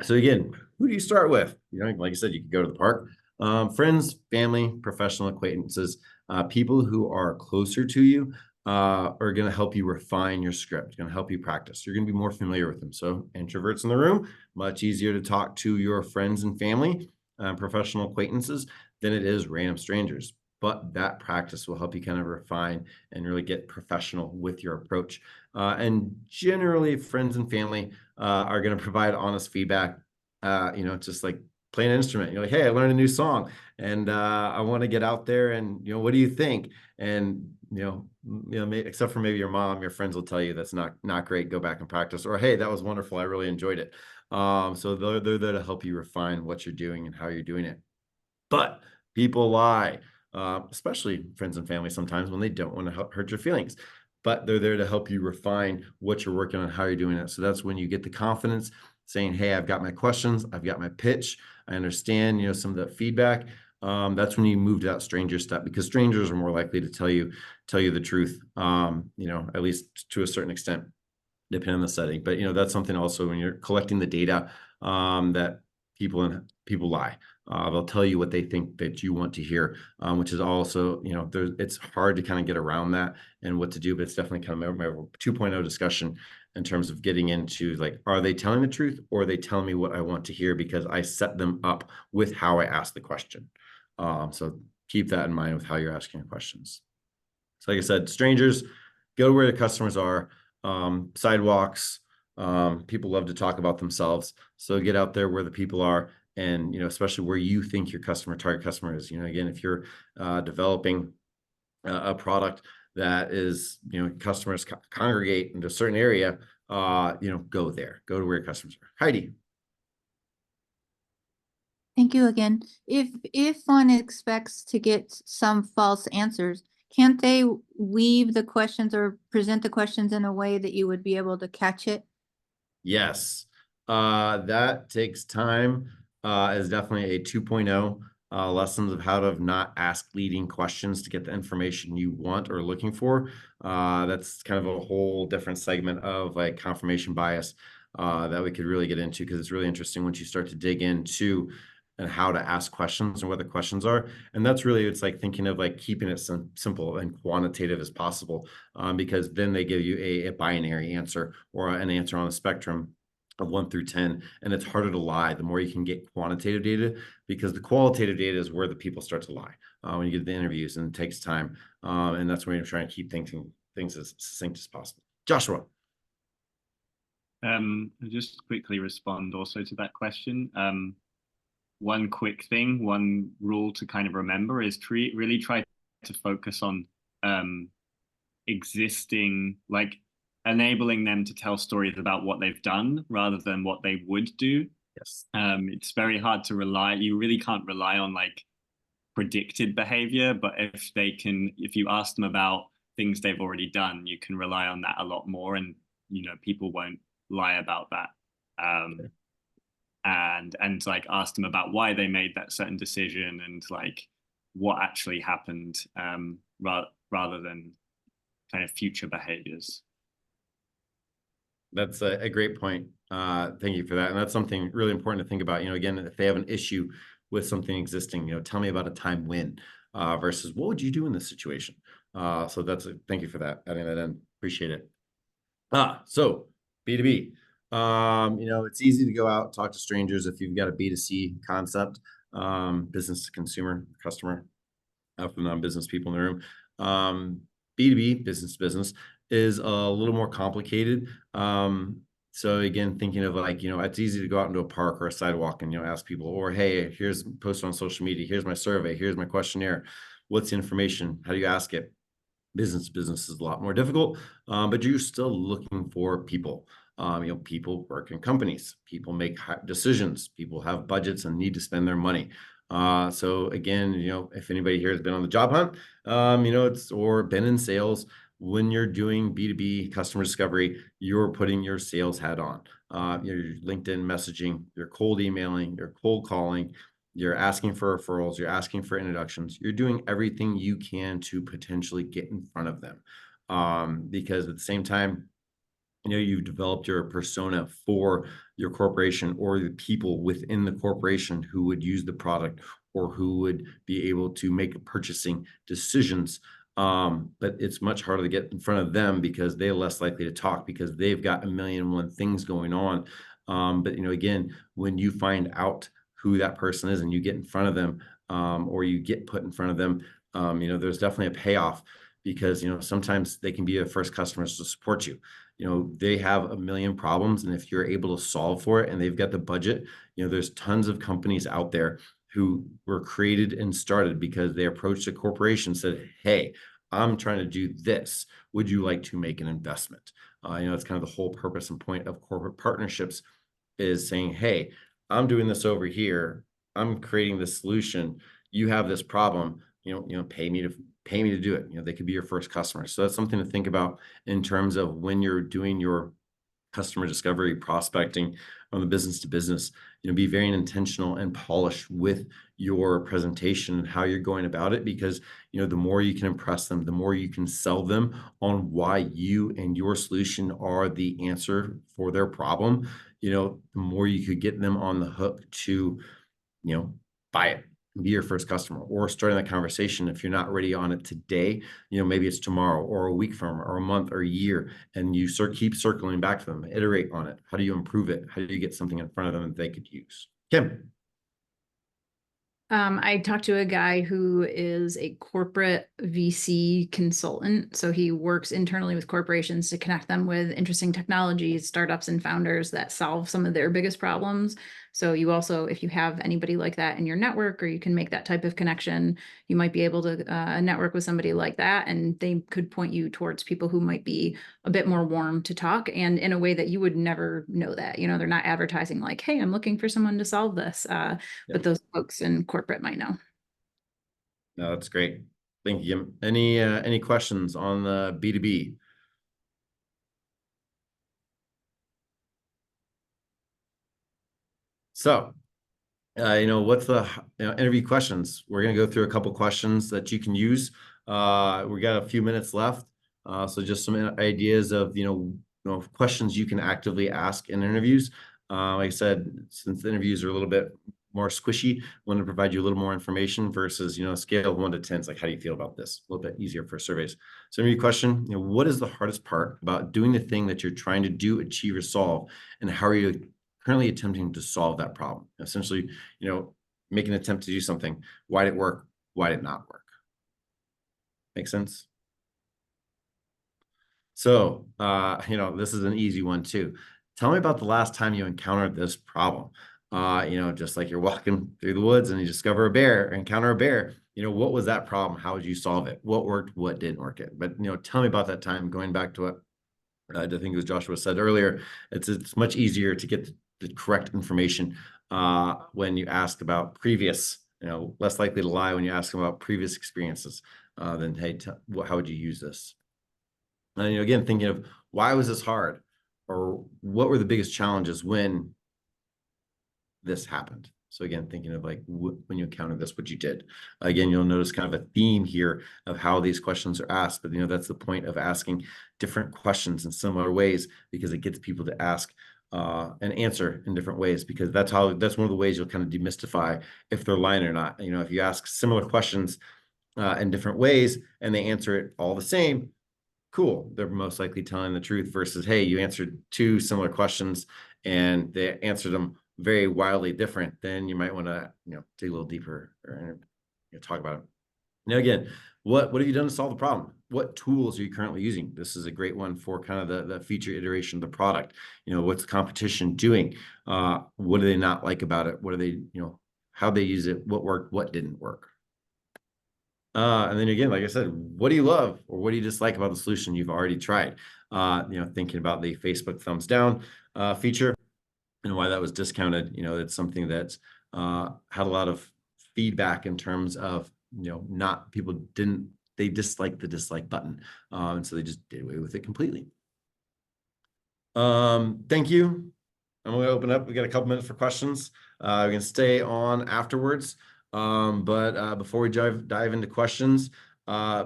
So again, who do you start with? Like I said, you could go to the park. Friends, family, professional acquaintances, people who are closer to you are going to help you refine your script, going to help you practice. You're going to be more familiar with them. So introverts in the room, much easier to talk to your friends and family, professional acquaintances than it is random strangers. But that practice will help you kind of refine and really get professional with your approach. And generally, friends and family are going to provide honest feedback. Just like playing an instrument. You're like, hey, I learned a new song, and I want to get out there. And what do you think? And except for maybe your mom, your friends will tell you that's not great. Go back and practice. Or hey, that was wonderful. I really enjoyed it. So they're there to help you refine what you're doing and how you're doing it. But people lie, especially friends and family sometimes when they don't want to hurt your feelings. But they're there to help you refine what you're working on, how you're doing it. So that's when you get the confidence saying, hey, I've got my questions, I've got my pitch, I understand, some of that feedback. That's when you move to that stranger step because strangers are more likely to tell you the truth, at least to a certain extent, depending on the setting. But, that's something also when you're collecting the data that people lie. They'll tell you what they think that you want to hear, which is also, it's hard to kind of get around that and what to do, but it's definitely kind of a 2.0 discussion in terms of getting into like, are they telling the truth or are they telling me what I want to hear because I set them up with how I ask the question. So keep that in mind with how you're asking questions. So like I said, strangers, go where the customers are, sidewalks, people love to talk about themselves. So get out there where the people are and, especially where you think your target customer is. Again, if you're developing a product that is, customers congregate into a certain area, go there, go to where your customers are. Heidi. Thank you again. If one expects to get some false answers, can't they weave the questions or present the questions in a way that you would be able to catch it? Yes, that takes time. Is definitely a 2.0 lessons of how to not ask leading questions to get the information you want or looking for. That's kind of a whole different segment of like confirmation bias that we could really get into, because it's really interesting once you start to dig into and how to ask questions and what the questions are. And that's really, it's like thinking of like keeping it simple and quantitative as possible, because then they give you a binary answer or an answer on a spectrum of 1 through 10, and it's harder to lie the more you can get quantitative data, because the qualitative data is where the people start to lie when you get the interviews, and it takes time, and that's where you're trying to keep things as succinct as possible. Joshua. I'll just quickly respond also to that question. One quick thing, one rule to kind of remember is really try to focus on existing, like enabling them to tell stories about what they've done rather than what they would do. Yes. It's very hard to rely, you really can't rely on like predicted behavior, but if you ask them about things they've already done, you can rely on that a lot more, and people won't lie about that. And like ask them about why they made that certain decision and like what actually happened, rather than kind of future behaviors. That's a great point. Thank you for that. And that's something really important to think about. Again, if they have an issue with something existing, tell me about a time when, versus what would you do in this situation? So thank you for that, adding that in. Appreciate it. So B2B. It's easy to go out, talk to strangers if you've got a B2C concept, business to consumer, customer, from non-business people in the room. B2B, business to business, is a little more complicated. So again, thinking of like, it's easy to go out into a park or a sidewalk and, ask people, or, hey, here's post on social media. Here's my survey. Here's my questionnaire. What's the information? How do you ask it? Business to business is a lot more difficult, but you're still looking for people. People work in companies, people make decisions, people have budgets and need to spend their money. So again, if anybody here has been on the job hunt, or been in sales, when you're doing B2B customer discovery, you're putting your sales hat on. Your LinkedIn messaging, you're cold emailing, you're cold calling, you're asking for referrals, you're asking for introductions, you're doing everything you can to potentially get in front of them. Because at the same time, you've developed your persona for your corporation or the people within the corporation who would use the product or who would be able to make purchasing decisions. But it's much harder to get in front of them because they're less likely to talk because they've got a million and one things going on. But again, when you find out who that person is and you get in front of them, or you get put in front of them, there's definitely a payoff, because sometimes they can be your first customers to support you. They have a million problems, and if you're able to solve for it and they've got the budget, there's tons of companies out there who were created and started because they approached a corporation, said, hey, I'm trying to do this. Would you like to make an investment? It's kind of the whole purpose and point of corporate partnerships, is saying, hey, I'm doing this over here. I'm creating this solution. You have this problem, pay me to do it. They could be your first customer. So that's something to think about in terms of when you're doing your customer discovery prospecting on the business to business. Be very intentional and polished with your presentation and how you're going about it, because the more you can impress them, the more you can sell them on why you and your solution are the answer for their problem, the more you could get them on the hook to buy it, be your first customer, or starting that conversation. If you're not ready on it today, maybe it's tomorrow or a week from, or a month or a year, and you keep circling back to them, iterate on it. How do you improve it? How do you get something in front of them that they could use? Kim. I talked to a guy who is a corporate VC consultant. So he works internally with corporations to connect them with interesting technologies, startups, and founders that solve some of their biggest problems. So you also, if you have anybody like that in your network, or you can make that type of connection, you might be able to network with somebody like that, and they could point you towards people who might be a bit more warm to talk, and in a way that you would never know that. They're not advertising like, hey, I'm looking for someone to solve this. But those folks in corporate might know. No, that's great. Thank you, Kim. Any questions on the B2B? So, what's the interview questions? We're going to go through a couple questions that you can use. We got a few minutes left. So just some ideas of, questions you can actively ask in interviews. Like I said, since the interviews are a little bit more squishy, want to provide you a little more information versus, a scale of 1 to 10. It's like, how do you feel about this? A little bit easier for surveys. So interview question, what is the hardest part about doing the thing that you're trying to do, achieve, or solve? And how are you currently attempting to solve that problem? Essentially, make an attempt to do something. Why did it work? Why did it not work? Make sense? So, this is an easy one too. Tell me about the last time you encountered this problem. Just like you're walking through the woods and you discover a bear, encounter a bear, what was that problem? How would you solve it? What worked? What didn't work it? But, tell me about that time. Going back to what I think it was Joshua said earlier, it's much easier to get the correct information when you ask about previous, less likely to lie when you ask them about previous experiences than, hey, how would you use this? And again, thinking of why was this hard, or what were the biggest challenges when this happened? So again, thinking of like when you encountered this, what you did. Again, you'll notice kind of a theme here of how these questions are asked, but that's the point of asking different questions in similar ways, because it gets people to ask and answer in different ways, because that's one of the ways you'll kind of demystify if they're lying or not. If you ask similar questions in different ways and they answer it all the same, cool, they're most likely telling the truth, versus, hey, you answered 2 similar questions and they answered them very wildly different. Then you might want to, dig a little deeper or talk about it. Now, again, what have you done to solve the problem? What tools are you currently using? This is a great one for kind of the feature iteration of the product. What's the competition doing? What do they not like about it? What are they, how they use it? What worked? What didn't work? And then again, like I said, what do you love or what do you dislike about the solution you've already tried? Thinking about the Facebook thumbs down feature and why that was discounted. It's something that had a lot of feedback in terms of, they disliked the dislike button. And so they just did away with it completely. Thank you. I'm going to open up. We got a couple minutes for questions. We can stay on afterwards. But before we dive into questions,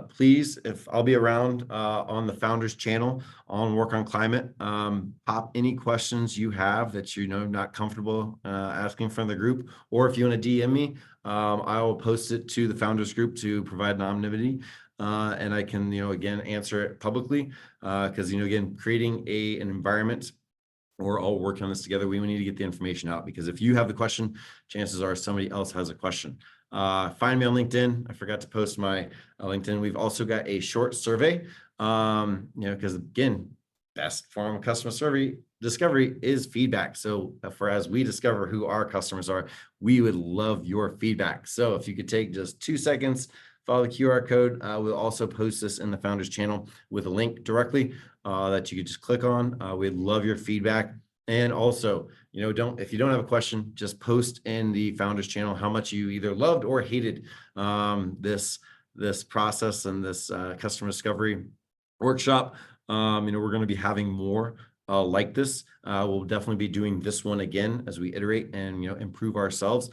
please, if I'll be around on the Founders channel on Work on Climate, pop any questions you have that not comfortable asking from the group, or if you want to DM me, I will post it to the Founders group to provide anonymity, and I can again answer it publicly, because again, creating an environment. We're all working on this together. We need to get the information out, because if you have the question, chances are somebody else has a question. Find me on LinkedIn. I forgot to post my LinkedIn. We've also got a short survey, because again, best form of customer survey discovery is feedback. So as we discover who our customers are, we would love your feedback. So if you could take just 2 seconds, follow the QR code. We'll also post this in the Founders channel with a link directly that you could just click on. We'd love your feedback. And also, if you don't have a question, just post in the Founders channel how much you either loved or hated this process and this customer discovery workshop. We're going to be having more like this. We'll definitely be doing this one again as we iterate and improve ourselves.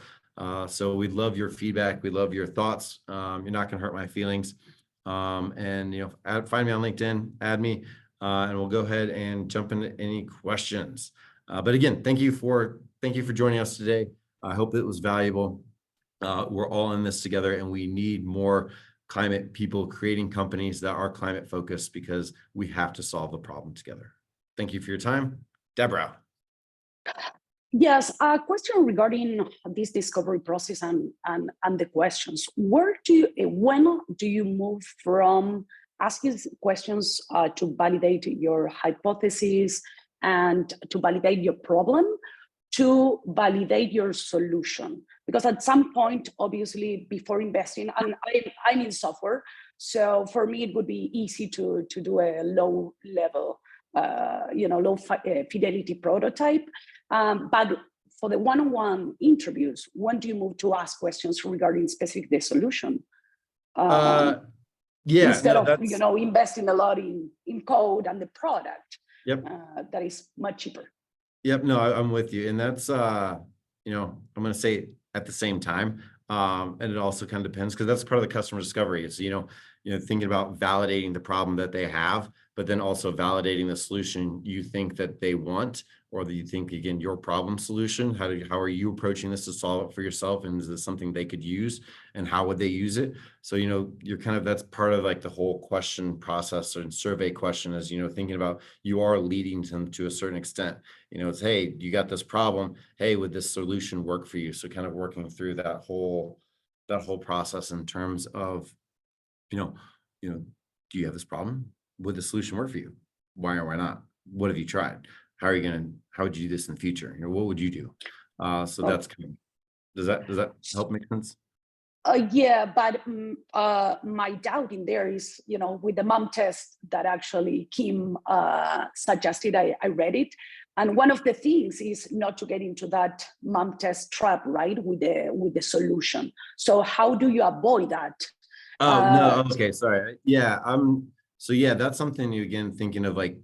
So we'd love your feedback. We love your thoughts. You're not going to hurt my feelings. And find me on LinkedIn, add me, and we'll go ahead and jump into any questions. But again, thank you for joining us today. I hope it was valuable. We're all in this together, and we need more climate people creating companies that are climate focused, because we have to solve the problem together. Thank you for your time. Deborah. Yes, a question regarding this discovery process and the questions. When do you move from asking questions to validate your hypothesis and to validate your problem to validate your solution? Because at some point, obviously, before investing, and I'm in software, so for me it would be easy to do a low level, low fidelity prototype. But for the one-on-one interviews, when do you move to ask questions regarding specific the solution? Instead of investing a lot in code and the product. Yep. That is much cheaper. Yep. No, I'm with you, and that's I'm going to say at the same time. And it also kind of depends because that's part of the customer discovery. It's, thinking about validating the problem that they have, but then also validating the solution you think that they want, or that you think, again, your problem solution. How are you approaching this to solve it for yourself? And is this something they could use, and how would they use it? So, you're that's part of like the whole question process and survey question is, thinking about, you are leading them to a certain extent. It's, hey, you got this problem. Hey, would this solution work for you? So kind of working through that whole process in terms of, do you have this problem? Would the solution work for you? Why or why not? What have you tried? How would you do this in the future? What would you do? So that's kind of, does that help make sense? Yeah, but my doubt in there is, with the mom test that actually Kim suggested, I read it. And one of the things is not to get into that mom test trap, right? With the solution. So how do you avoid that? Oh, no. Okay. Sorry. Yeah. So yeah, that's something you, again, thinking of like,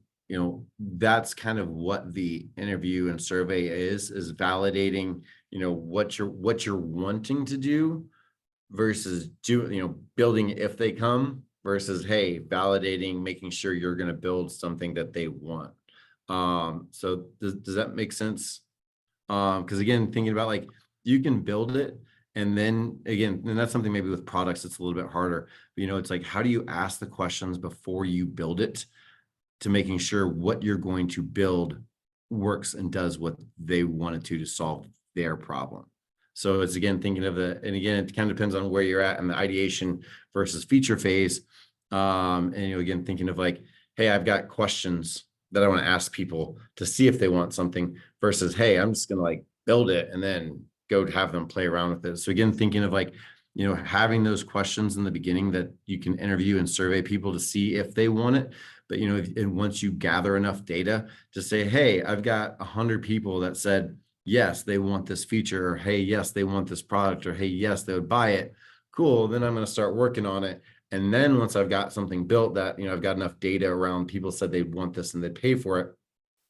that's kind of what the interview and survey is validating, what you're wanting to do versus building if they come, versus, hey, validating, making sure you're going to build something that they want. So does that make sense? Because again, thinking about like, you can build it, and then again, and that's something maybe with products it's a little bit harder. But, it's like, how do you ask the questions before you build it, to making sure what you're going to build works and does what they wanted to solve their problem. So it's, again, thinking of and again, it kind of depends on where you're at in the ideation versus feature phase. And, again, thinking of like, hey, I've got questions that I want to ask people to see if they want something, versus, hey, I'm just going to like build it and then go have them play around with it. So again, thinking of like, having those questions in the beginning that you can interview and survey people to see if they want it. But, and once you gather enough data to say, hey, I've got 100 people that said, yes, they want this feature, or hey, yes, they want this product, or hey, yes, they would buy it. Cool. Then I'm going to start working on it. And then once I've got something built that, I've got enough data around people said they'd want this and they'd pay for it,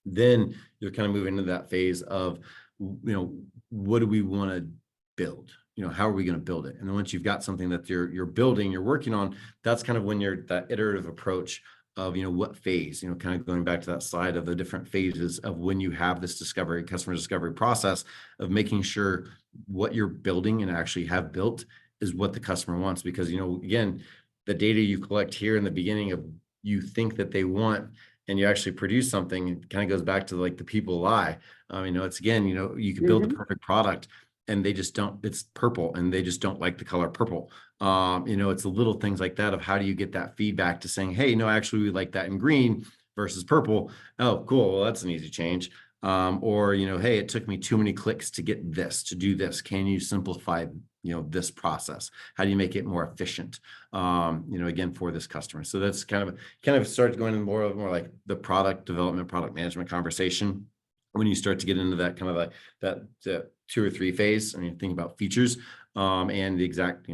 then you're kind of moving into that phase of, what do we want to build? How are we going to build it? And then once you've got something that you're building, you're working on, that's kind of when you're that iterative approach of, what phase, kind of going back to that slide of the different phases of when you have this customer discovery process of making sure what you're building and actually have built is what the customer wants. Because, again, the data you collect here in the beginning of you think that they want, and you actually produce something, it kind of goes back to like the people lie. It's, again, you could build the perfect product and they just don't, it's purple and they just don't like the color purple. It's the little things like that of how do you get that feedback to saying, hey, no, actually we like that in green versus purple. Oh, cool. Well, that's an easy change. Or, hey, it took me too many clicks to get this, to do this. Can you simplify, this process? How do you make it more efficient? Again, for this customer. So that's kind of starts going into more like the product development, product management conversation. When you start to get into that kind of like that 2 or 3 phase, and you think about features, and the exact,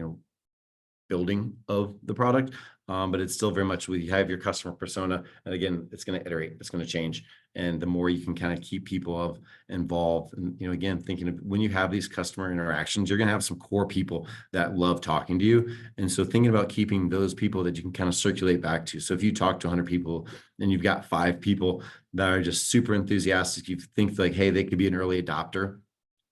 building of the product. But it's still very much, we have your customer persona. And again, it's going to iterate, it's going to change. And the more you can kind of keep people involved, and, again, thinking of when you have these customer interactions, you're going to have some core people that love talking to you. And so thinking about keeping those people that you can kind of circulate back to. So if you talk to 100 people and you've got 5 people that are just super enthusiastic, you think like, hey, they could be an early adopter.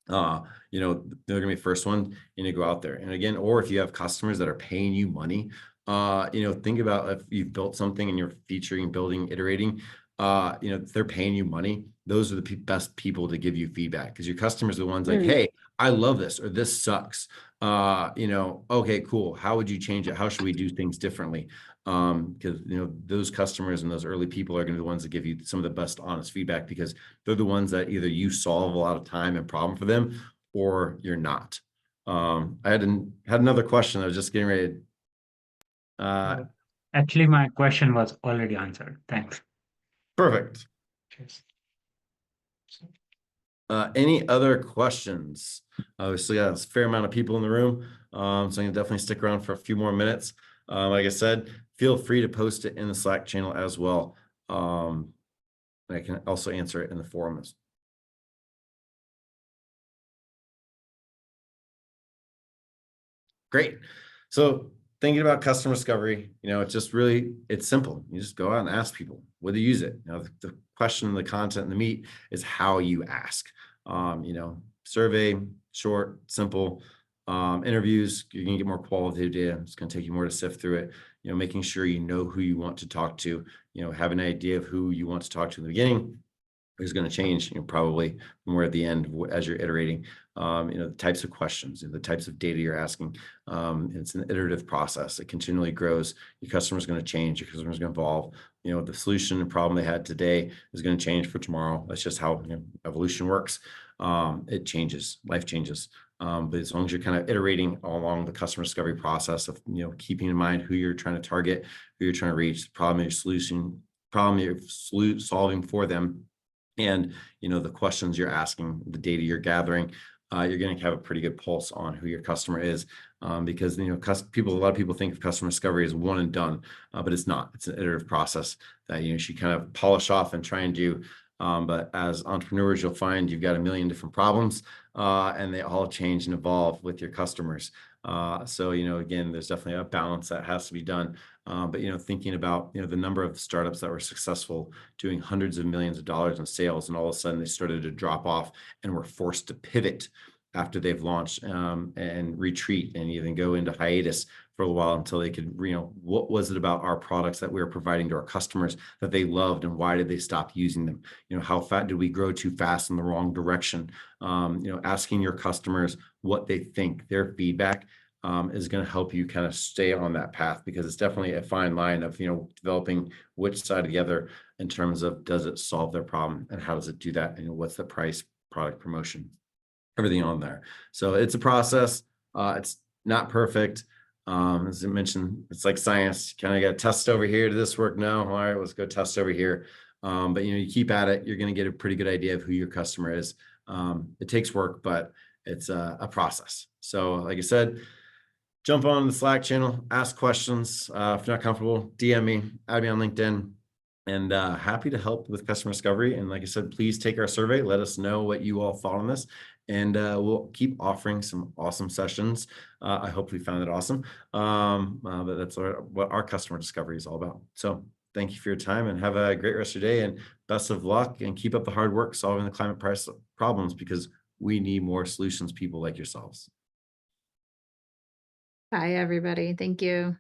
They're gonna be the first one, and you go out there. And again, or if you have customers that are paying you money, think about if you've built something and you're featuring, building, iterating, they're paying you money. Those are the best people to give you feedback, because your customers are the ones like, hey, I love this, or this sucks. Okay, cool. How would you change it? How should we do things differently? Because those customers and those early people are going to be the ones that give you some of the best honest feedback, because they're the ones that either you solve a lot of time and problem for them, or you're not. I had another question. I was just getting ready to, Actually, my question was already answered. Thanks. perfect. Cheers. Any other questions? Obviously, got a fair amount of people in the room, so I'm gonna definitely stick around for a few more minutes. Like I said, feel free to post it in the Slack channel as well. I can also answer it in the forums. Great. So thinking about customer discovery, it's just really, it's simple. You just go out and ask people, whether you use it. The question, the content, and the meat is how you ask. Survey, short, simple. Interviews, you're gonna get more qualitative data. It's gonna take you more to sift through it. Making sure you know who you want to talk to. Have an idea of who you want to talk to in the beginning is going to change, probably more at the end as you're iterating. The types of questions, the types of data you're asking. It's an iterative process. It continually grows. Your customer's going to change. Your customer's going to evolve. The solution and problem they had today is going to change for tomorrow. That's just how evolution works. It changes. Life changes. But as long as you're kind of iterating along the customer discovery process of keeping in mind who you're trying to target, who you're trying to reach, the problem you're solving for them, and the questions you're asking, the data you're gathering, you're going to have a pretty good pulse on who your customer is, because a lot of people think of customer discovery as one and done, but it's not. It's an iterative process that you should kind of polish off and try and do. But as entrepreneurs, you'll find you've got a million different problems, and they all change and evolve with your customers. So again, there's definitely a balance that has to be done. But thinking about the number of startups that were successful doing hundreds of millions of dollars in sales, and all of a sudden they started to drop off and were forced to pivot after they've launched, and retreat and even go into hiatus for a while until they could, what was it about our products that we were providing to our customers that they loved, and why did they stop using them? How fat did we grow too fast in the wrong direction? Asking your customers what they think, their feedback, is going to help you kind of stay on that path, because it's definitely a fine line of developing which side together in terms of, does it solve their problem and how does it do that, and what's the price, product, promotion, everything on there. So it's a process. It's not perfect. As I mentioned, it's like science. You kind of got to test over here. Did this work? No. All right, let's go test over here. But you keep at it, you're going to get a pretty good idea of who your customer is. It takes work, but it's a process. So like I said, jump on the Slack channel, ask questions. If you're not comfortable, DM me, add me on LinkedIn, and happy to help with customer discovery. And like I said, please take our survey. Let us know what you all thought on this, and we'll keep offering some awesome sessions. I hope we found it awesome. But that's what our customer discovery is all about. So thank you for your time, and have a great rest of your day, and best of luck, and keep up the hard work solving the climate price problems, because we need more solutions people like yourselves. Bye, everybody. Thank you.